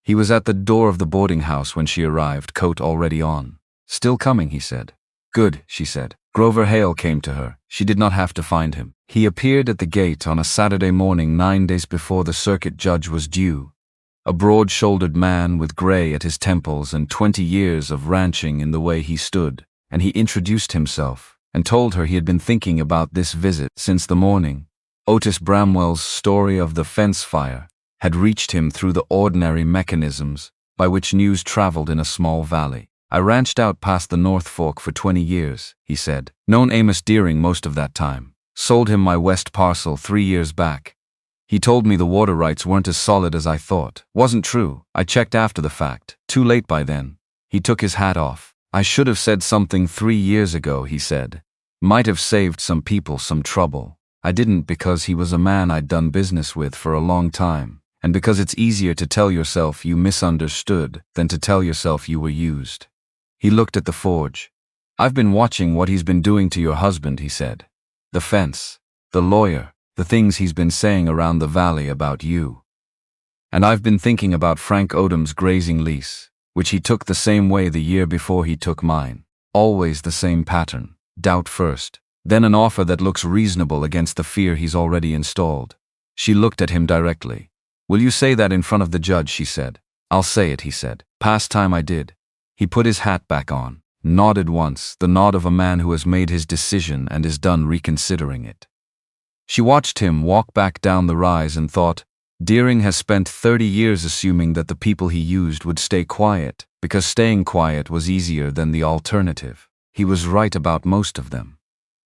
He was at the door of the boarding house when she arrived, coat already on. Still coming, he said. Good, she said. Grover Hale came to her. She did not have to find him. He appeared at the gate on a Saturday morning 9 days before the circuit judge was due. A broad-shouldered man with gray at his temples and 20 years of ranching in the way he stood, and he introduced himself and told her he had been thinking about this visit since the morning. Otis Bramwell's story of the fence fire had reached him through the ordinary mechanisms by which news traveled in a small valley. I ranched out past the North Fork for 20 years, he said. Known Amos Deering most of that time. Sold him my west parcel 3 years back. He told me the water rights weren't as solid as I thought. Wasn't true. I checked after the fact. Too late by then. He took his hat off. I should have said something 3 years ago, he said. Might have saved some people some trouble. I didn't because he was a man I'd done business with for a long time, and because it's easier to tell yourself you misunderstood than to tell yourself you were used. He looked at the forge. I've been watching what he's been doing to your husband, he said. The fence, the lawyer, the things he's been saying around the valley about you. And I've been thinking about Frank Odom's grazing lease, which he took the same way the year before he took mine. Always the same pattern. Doubt first, then an offer that looks reasonable against the fear he's already installed. She looked at him directly. Will you say that in front of the judge, she said. I'll say it, he said. Past time I did. He put his hat back on, nodded once, the nod of a man who has made his decision and is done reconsidering it. She watched him walk back down the rise and thought, Deering has spent 30 years assuming that the people he used would stay quiet, because staying quiet was easier than the alternative. He was right about most of them.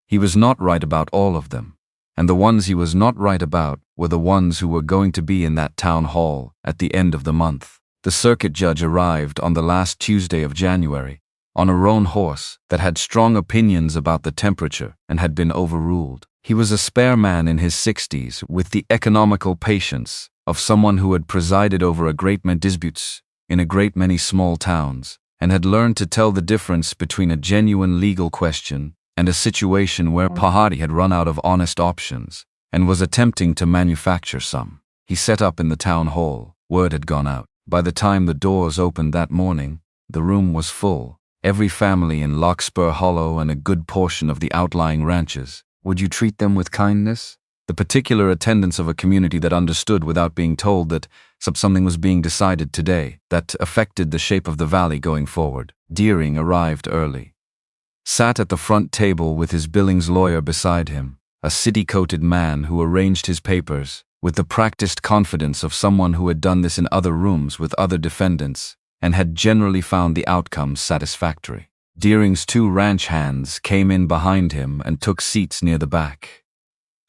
He was not right about all of them. And the ones he was not right about were the ones who were going to be in that town hall at the end of the month. The circuit judge arrived on the last Tuesday of January, on a roan horse that had strong opinions about the temperature and had been overruled. He was a spare man in his 60s with the economical patience of someone who had presided over a great many disputes in a great many small towns and had learned to tell the difference between a genuine legal question and a situation where Pahadi had run out of honest options and was attempting to manufacture some. He set up in the town hall. Word had gone out. By the time the doors opened that morning, the room was full. Every family in Larkspur Hollow and a good portion of the outlying ranches. Would you treat them with kindness? The particular attendance of a community that understood without being told that something was being decided today that affected the shape of the valley going forward. Deering arrived early. Sat at the front table with his Billings lawyer beside him, a city-coated man who arranged his papers with the practiced confidence of someone who had done this in other rooms with other defendants and had generally found the outcomes satisfactory. Deering's 2 ranch hands came in behind him and took seats near the back.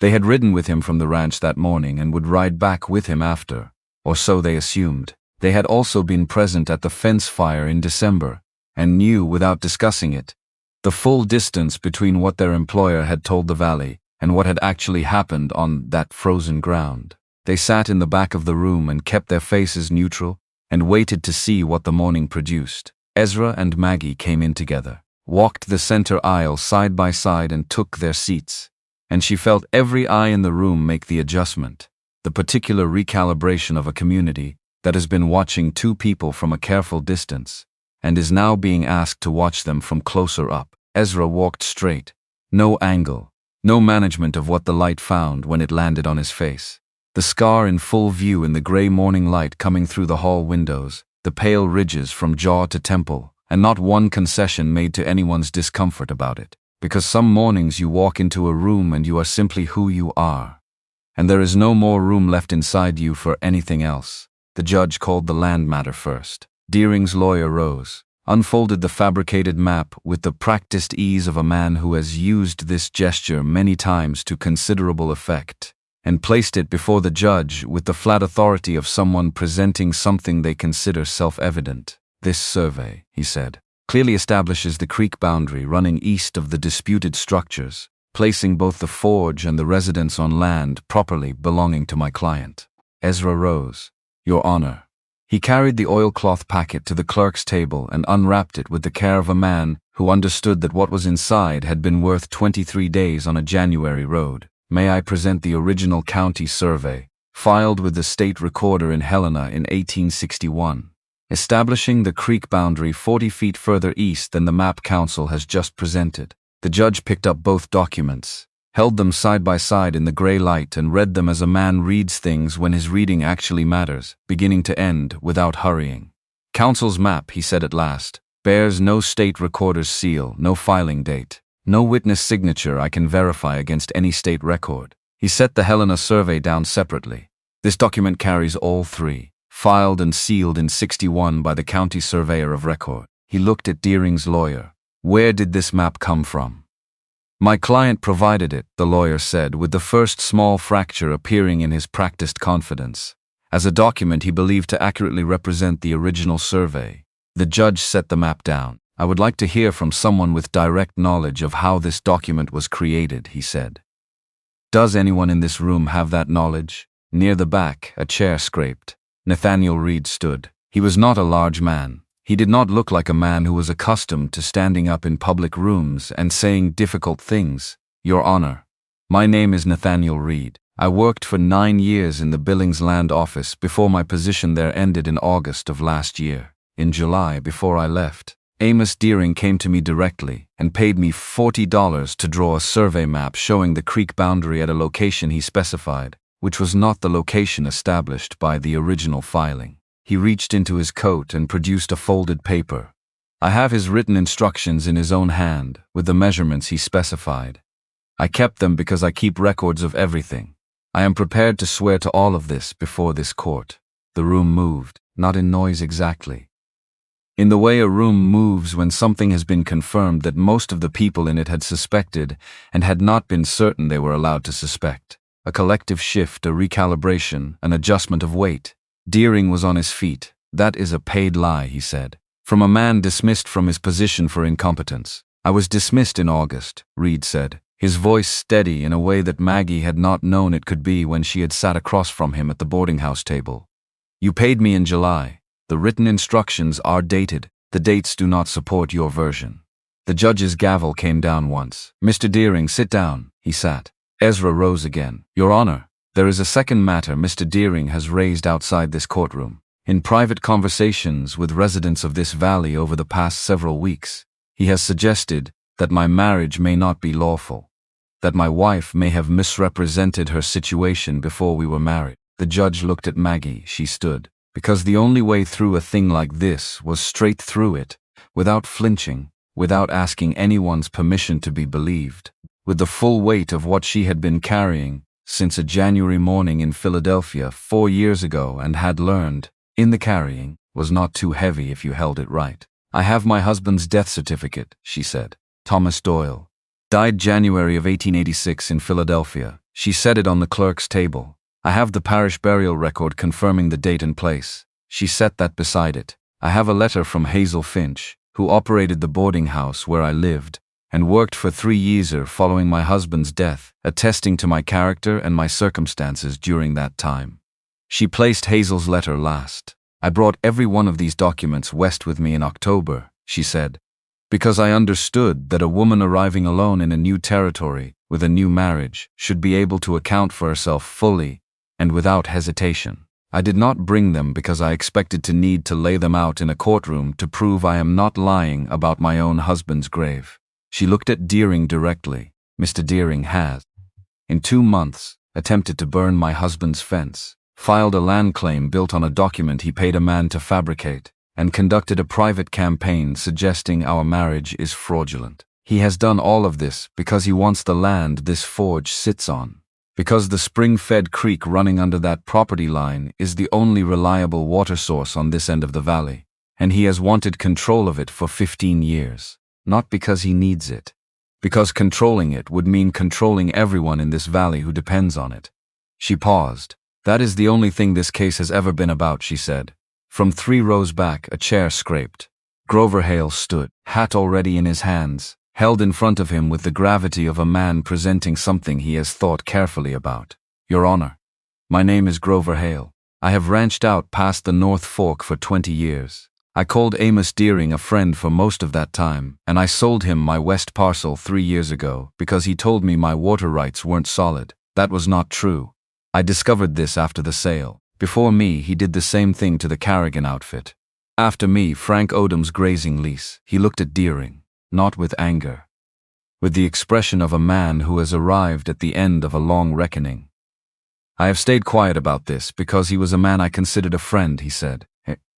They had ridden with him from the ranch that morning and would ride back with him after, or so they assumed. They had also been present at the fence fire in December and knew, without discussing it, the full distance between what their employer had told the valley and what had actually happened on that frozen ground. They sat in the back of the room and kept their faces neutral and waited to see what the morning produced. Ezra and Maggie came in together, walked the center aisle side by side and took their seats, and she felt every eye in the room make the adjustment, the particular recalibration of a community that has been watching 2 people from a careful distance and is now being asked to watch them from closer up. Ezra walked straight, no angle, no management of what the light found when it landed on his face. The scar in full view in the gray morning light coming through the hall windows, the pale ridges from jaw to temple, and not one concession made to anyone's discomfort about it. Because some mornings you walk into a room and you are simply who you are. and there is no more room left inside you for anything else. The judge called the land matter first. Deering's lawyer rose, unfolded the fabricated map with the practiced ease of a man who has used this gesture many times to considerable effect, and placed it before the judge with the flat authority of someone presenting something they consider self-evident. This survey, he said, clearly establishes the creek boundary running east of the disputed structures, placing both the forge and the residence on land properly belonging to my client. Ezra rose. Your Honor. He carried the oilcloth packet to the clerk's table and unwrapped it with the care of a man who understood that what was inside had been worth 23 days on a January road. May I present the original county survey, filed with the state recorder in Helena in 1861, establishing the creek boundary 40 feet further east than the map council has just presented. The judge picked up both documents, held them side by side in the gray light, and read them as a man reads things when his reading actually matters, beginning to end, without hurrying. Council's map, he said at last, bears no state recorder's seal, no filing date, no witness signature I can verify against any state record. He set the Helena survey down separately. This document carries all three, filed and sealed in 61 by the county surveyor of record. He looked at Deering's lawyer. Where did this map come from? My client provided it, the lawyer said, with the first small fracture appearing in his practiced confidence, as a document he believed to accurately represent the original survey. The judge set the map down. I would like to hear from someone with direct knowledge of how this document was created, he said. Does anyone in this room have that knowledge? Near the back, a chair scraped. Nathaniel Reed stood. He was not a large man. He did not look like a man who was accustomed to standing up in public rooms and saying difficult things. Your Honor, my name is Nathaniel Reed. I worked for 9 years in the Billings Land Office before my position there ended in August of last year. In July, before I left, Amos Deering came to me directly and paid me $40 to draw a survey map showing the creek boundary at a location he specified, which was not the location established by the original filing. He reached into his coat and produced a folded paper. I have his written instructions in his own hand, with the measurements he specified. I kept them because I keep records of everything. I am prepared to swear to all of this before this court. The room moved, not in noise exactly. In the way a room moves when something has been confirmed that most of the people in it had suspected and had not been certain they were allowed to suspect. A collective shift, a recalibration, an adjustment of weight. Deering was on his feet. That is a paid lie, he said. From a man dismissed from his position for incompetence. I was dismissed in August, Reed said, his voice steady in a way that Maggie had not known it could be when she had sat across from him at the boarding house table. You paid me in July. The written instructions are dated. The dates do not support your version. The judge's gavel came down once. Mr. Deering, sit down. He sat. Ezra rose again. Your Honor, there is a second matter Mr. Deering has raised outside this courtroom. In private conversations with residents of this valley over the past several weeks, he has suggested that my marriage may not be lawful, that my wife may have misrepresented her situation before we were married. The judge looked at Maggie. She stood, because the only way through a thing like this was straight through it, without flinching, without asking anyone's permission to be believed, with the full weight of what she had been carrying since a January morning in Philadelphia 4 years ago and had learned, in the carrying, was not too heavy if you held it right. I have my husband's death certificate, she said. Thomas Doyle. Died January of 1886 in Philadelphia. She set it on the clerk's table. I have the parish burial record confirming the date and place. She set that beside it. I have a letter from Hazel Finch, who operated the boarding house where I lived, and worked for 3 years following my husband's death, attesting to my character and my circumstances during that time. She placed Hazel's letter last. I brought every one of these documents west with me in October, she said, because I understood that a woman arriving alone in a new territory with a new marriage should be able to account for herself fully and without hesitation. I did not bring them because I expected to need to lay them out in a courtroom to prove I am not lying about my own husband's grave. She looked at Deering directly. Mr. Deering has, in 2 months, attempted to burn my husband's fence, filed a land claim built on a document he paid a man to fabricate, and conducted a private campaign suggesting our marriage is fraudulent. He has done all of this because he wants the land this forge sits on, Because the spring-fed creek running under that property line is the only reliable water source on this end of the valley, and he has wanted control of it for 15 years. Not because he needs it. Because controlling it would mean controlling everyone in this valley who depends on it. She paused. That is the only thing this case has ever been about, she said. From 3 rows back, a chair scraped. Grover Hale stood, hat already in his hands, held in front of him with the gravity of a man presenting something he has thought carefully about. Your Honor, my name is Grover Hale. I have ranched out past the North Fork for 20 years. I called Amos Deering a friend for most of that time, and I sold him my west parcel 3 years ago because he told me my water rights weren't solid. That was not true. I discovered this after the sale. Before me, he did the same thing to the Carrigan outfit. After me, Frank Odom's grazing lease. He looked at Deering, not with anger, with the expression of a man who has arrived at the end of a long reckoning. I have stayed quiet about this because he was a man I considered a friend, he said,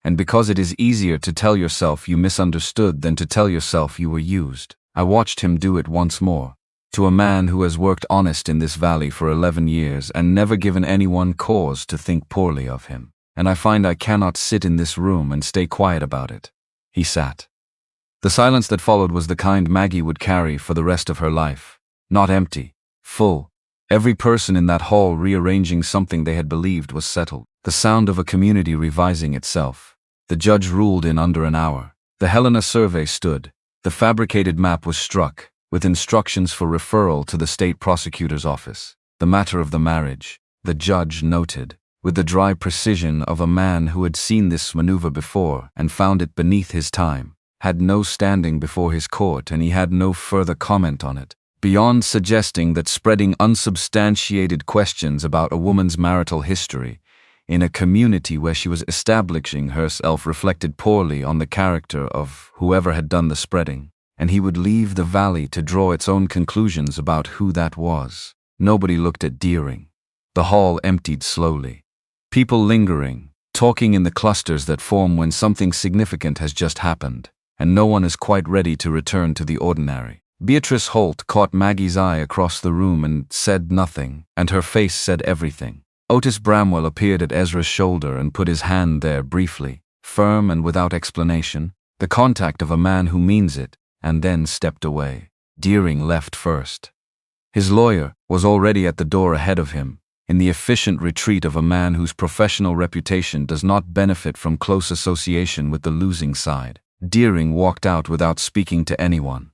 and because it is easier to tell yourself you misunderstood than to tell yourself you were used. I watched him do it once more. To a man who has worked honest in this valley for 11 years and never given anyone cause to think poorly of him. And I find I cannot sit in this room and stay quiet about it. He sat. The silence that followed was the kind Maggie would carry for the rest of her life. Not empty, full. Every person in that hall rearranging something they had believed was settled. The sound of a community revising itself. The judge ruled in under an hour. The Helena survey stood. The fabricated map was struck, with instructions for referral to the state prosecutor's office. The matter of the marriage, the judge noted, with the dry precision of a man who had seen this maneuver before and found it beneath his time, had no standing before his court, and he had no further comment on it, beyond suggesting that spreading unsubstantiated questions about a woman's marital history in a community where she was establishing herself reflected poorly on the character of whoever had done the spreading, and he would leave the valley to draw its own conclusions about who that was. Nobody looked at Deering. The hall emptied slowly. People lingering, talking in the clusters that form when something significant has just happened, and no one is quite ready to return to the ordinary. Beatrice Holt caught Maggie's eye across the room and said nothing, and her face said everything. Otis Bramwell appeared at Ezra's shoulder and put his hand there briefly, firm and without explanation, the contact of a man who means it, and then stepped away. Deering left first. His lawyer was already at the door ahead of him, in the efficient retreat of a man whose professional reputation does not benefit from close association with the losing side. Deering walked out without speaking to anyone,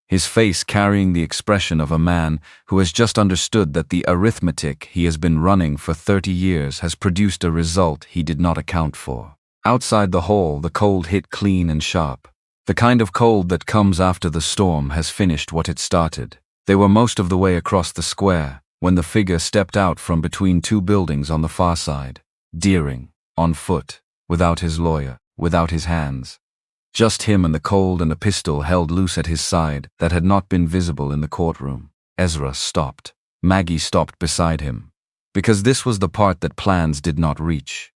his face carrying the expression of a man who has just understood that the arithmetic he has been running for 30 years has produced a result he did not account for. Outside the hall, the cold hit clean and sharp. The kind of cold that comes after the storm has finished what it started. They were most of the way across the square when the figure stepped out from between 2 buildings on the far side. Deering, on foot, without his lawyer, without his hands. Just him and the cold and a pistol held loose at his side that had not been visible in the courtroom. Ezra stopped. Maggie stopped beside him. Because this was the part that plans did not reach.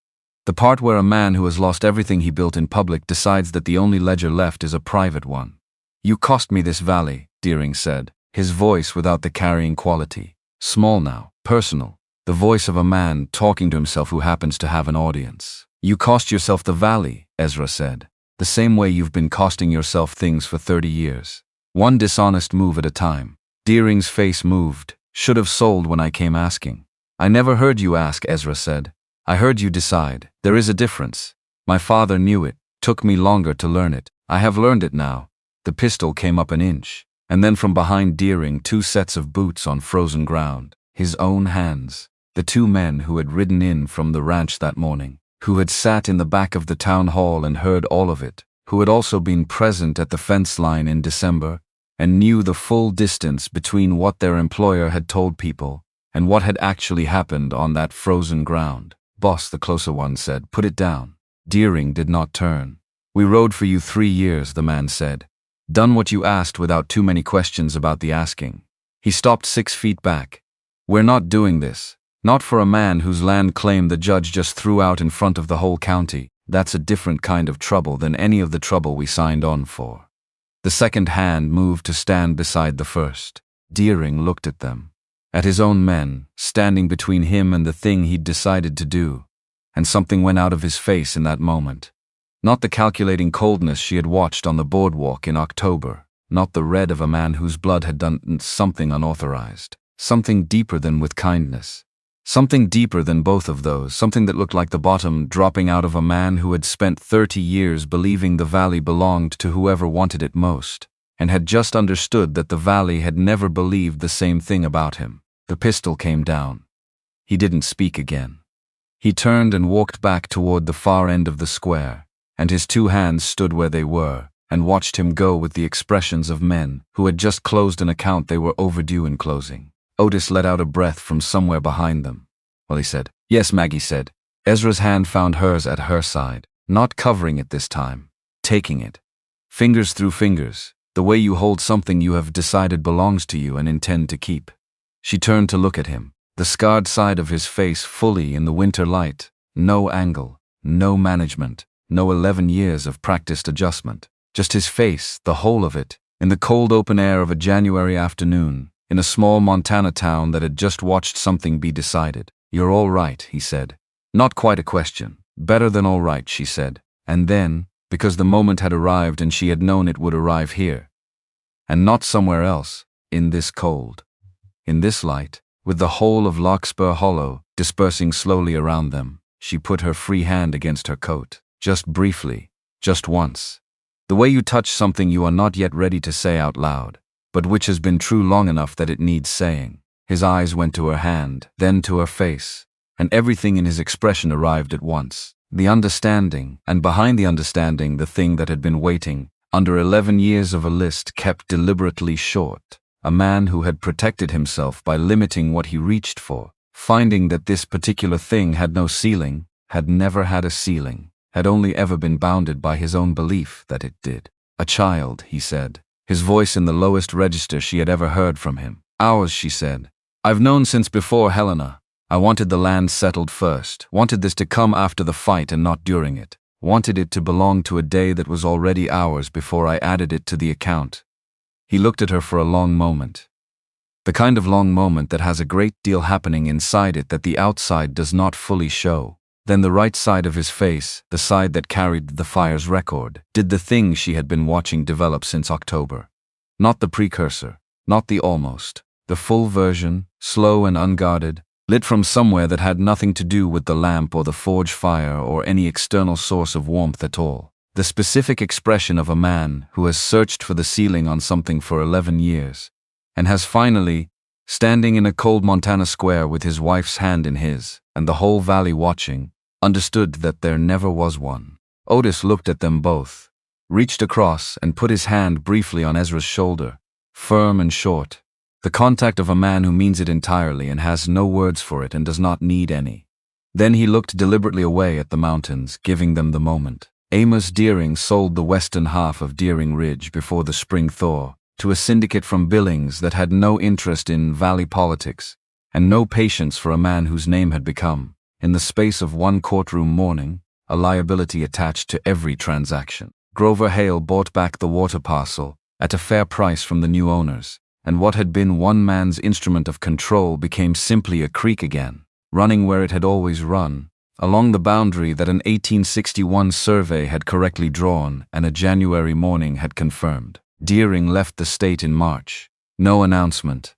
The part where a man who has lost everything he built in public decides that the only ledger left is a private one. You cost me this valley, Deering said, his voice without the carrying quality. Small now, personal, the voice of a man talking to himself who happens to have an audience. You cost yourself the valley, Ezra said, the same way you've been costing yourself things for 30 years. One dishonest move at a time. Deering's face moved. Should have sold when I came asking. I never heard you ask, Ezra said. I heard you decide. There is a difference. My father knew it. Took me longer to learn it. I have learned it now. The pistol came up an inch. And then from behind Deering 2 sets of boots on frozen ground. His own hands. The 2 men who had ridden in from the ranch that morning, who had sat in the back of the town hall and heard all of it, who had also been present at the fence line in December, and knew the full distance between what their employer had told people and what had actually happened on that frozen ground. Boss, the closer one said, put it down. Deering did not turn. We rode for you 3 years, the man said. Done what you asked without too many questions about the asking. He stopped 6 feet back. We're not doing this. Not for a man whose land claim the judge just threw out in front of the whole county. That's a different kind of trouble than any of the trouble we signed on for. The second hand moved to stand beside the first. Deering looked at them. at his own men, standing between him and the thing he'd decided to do. And something went out of his face in that moment. Not the calculating coldness she had watched on the boardwalk in October, not the red of a man whose blood had done something unauthorized. Something deeper than with kindness. Something deeper than both of those, something that looked like the bottom dropping out of a man who had spent 30 years believing the valley belonged to whoever wanted it most, and had just understood that the valley had never believed the same thing about him. The pistol came down. He didn't speak again. He turned and walked back toward the far end of the square, and his two hands stood where they were, and watched him go with the expressions of men who had just closed an account they were overdue in closing. Otis let out a breath from somewhere behind them. Well, he said. Yes, Maggie said. Ezra's hand found hers at her side, not covering it this time, taking it. Fingers through fingers, the way you hold something you have decided belongs to you and intend to keep. She turned to look at him, the scarred side of his face fully in the winter light, no angle, no management, no 11 years of practiced adjustment. Just his face, the whole of it, in the cold open air of a January afternoon, in a small Montana town that had just watched something be decided. You're all right, he said. Not quite a question. Better than all right, she said. And then, because the moment had arrived and she had known it would arrive here. And not somewhere else, in this cold. In this light, with the whole of Larkspur Hollow dispersing slowly around them, she put her free hand against her coat, just briefly, just once. The way you touch something you are not yet ready to say out loud, but which has been true long enough that it needs saying. His eyes went to her hand, then to her face, and everything in his expression arrived at once. The understanding, and behind the understanding the thing that had been waiting, under 11 years of a list kept deliberately short. A man who had protected himself by limiting what he reached for, finding that this particular thing had no ceiling, had never had a ceiling, had only ever been bounded by his own belief that it did. A child, he said, his voice in the lowest register she had ever heard from him. Ours, she said. I've known since before Helena. I wanted the land settled first, wanted this to come after the fight and not during it, wanted it to belong to a day that was already ours before I added it to the account. He looked at her for a long moment. The kind of long moment that has a great deal happening inside it that the outside does not fully show. Then the right side of his face, the side that carried the fire's record, did the thing she had been watching develop since October. Not the precursor, not the almost, the full version, slow and unguarded, lit from somewhere that had nothing to do with the lamp or the forge fire or any external source of warmth at all. The specific expression of a man who has searched for the ceiling on something for 11 years, and has finally, standing in a cold Montana square with his wife's hand in his, and the whole valley watching, understood that there never was one. Otis looked at them both, reached across and put his hand briefly on Ezra's shoulder, firm and short. The contact of a man who means it entirely and has no words for it and does not need any. Then he looked deliberately away at the mountains, giving them the moment. Amos Deering sold the western half of Deering Ridge before the spring thaw to a syndicate from Billings that had no interest in valley politics and no patience for a man whose name had become, in the space of one courtroom morning, a liability attached to every transaction. Grover Hale bought back the water parcel at a fair price from the new owners, and what had been one man's instrument of control became simply a creek again, running where it had always run, along the boundary that an 1861 survey had correctly drawn and a January morning had confirmed. Deering left the state in March. No announcement.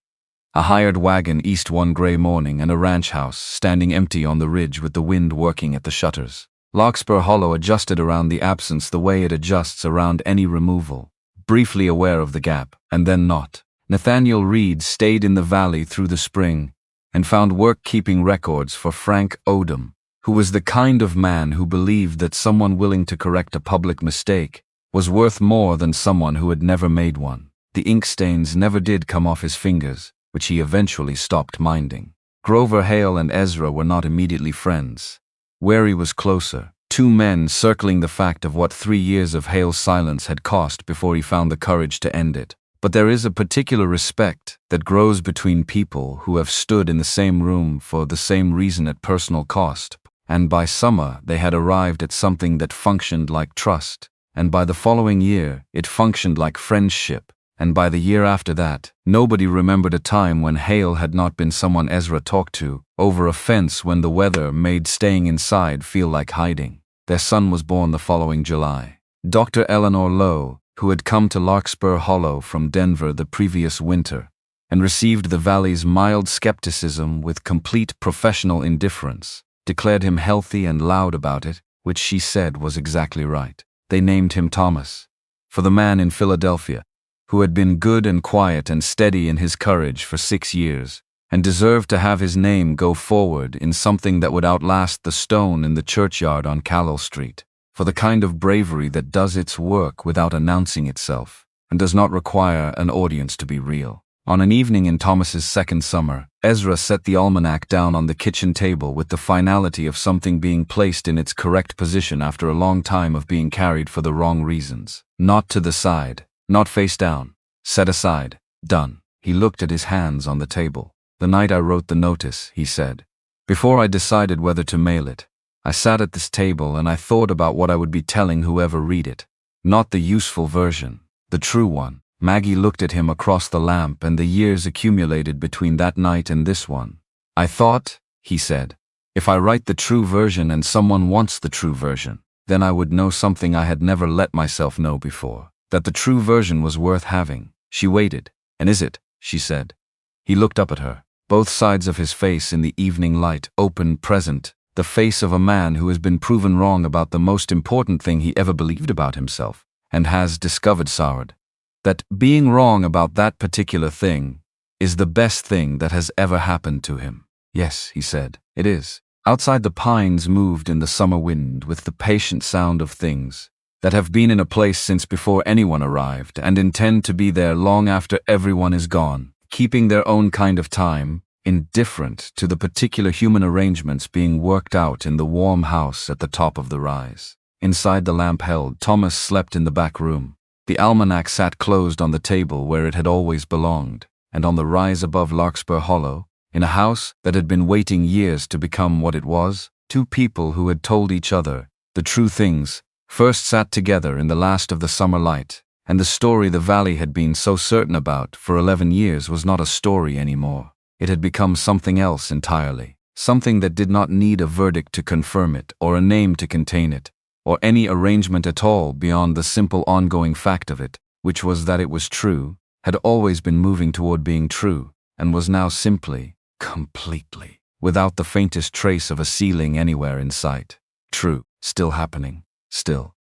A hired wagon east one gray morning and a ranch house standing empty on the ridge with the wind working at the shutters. Larkspur Hollow adjusted around the absence the way it adjusts around any removal, briefly aware of the gap, and then not. Nathaniel Reed stayed in the valley through the spring and found work keeping records for Frank Odom, who was the kind of man who believed that someone willing to correct a public mistake was worth more than someone who had never made one. The ink stains never did come off his fingers, which he eventually stopped minding. Grover Hale and Ezra were not immediately friends. Wary was closer, two men circling the fact of what 3 years of Hale's silence had cost before he found the courage to end it. But there is a particular respect that grows between people who have stood in the same room for the same reason at personal cost, and by summer they had arrived at something that functioned like trust, and by the following year it functioned like friendship, and by the year after that, nobody remembered a time when Hale had not been someone Ezra talked to over a fence when the weather made staying inside feel like hiding. Their son was born the following July. Dr. Eleanor Lowe, who had come to Larkspur Hollow from Denver the previous winter, and received the valley's mild skepticism with complete professional indifference, declared him healthy and loud about it, which she said was exactly right. They named him Thomas, for the man in Philadelphia, who had been good and quiet and steady in his courage for 6 years, and deserved to have his name go forward in something that would outlast the stone in the churchyard on Callel Street, for the kind of bravery that does its work without announcing itself, and does not require an audience to be real. On an evening in Thomas's second summer, Ezra set the almanac down on the kitchen table with the finality of something being placed in its correct position after a long time of being carried for the wrong reasons. Not to the side, not face down, set aside, done. He looked at his hands on the table. The night I wrote the notice, he said, before I decided whether to mail it, I sat at this table and I thought about what I would be telling whoever read it. Not the useful version, the true one. Maggie looked at him across the lamp and the years accumulated between that night and this one. I thought, he said, if I write the true version and someone wants the true version, then I would know something I had never let myself know before, that the true version was worth having. She waited. And is it? She said. He looked up at her, both sides of his face in the evening light, open, present, the face of a man who has been proven wrong about the most important thing he ever believed about himself, and has discovered soured. That being wrong about that particular thing is the best thing that has ever happened to him. Yes, he said, it is. Outside the pines moved in the summer wind with the patient sound of things that have been in a place since before anyone arrived and intend to be there long after everyone is gone, keeping their own kind of time, indifferent to the particular human arrangements being worked out in the warm house at the top of the rise. Inside the lamp held, Thomas slept in the back room. The almanac sat closed on the table where it had always belonged, and on the rise above Larkspur Hollow, in a house that had been waiting years to become what it was, two people who had told each other the true things first sat together in the last of the summer light, and the story the valley had been so certain about for 11 years was not a story anymore. It had become something else entirely, something that did not need a verdict to confirm it or a name to contain it, or any arrangement at all beyond the simple ongoing fact of it, which was that it was true, had always been moving toward being true, and was now simply, completely, without the faintest trace of a ceiling anywhere in sight. True, still happening, still.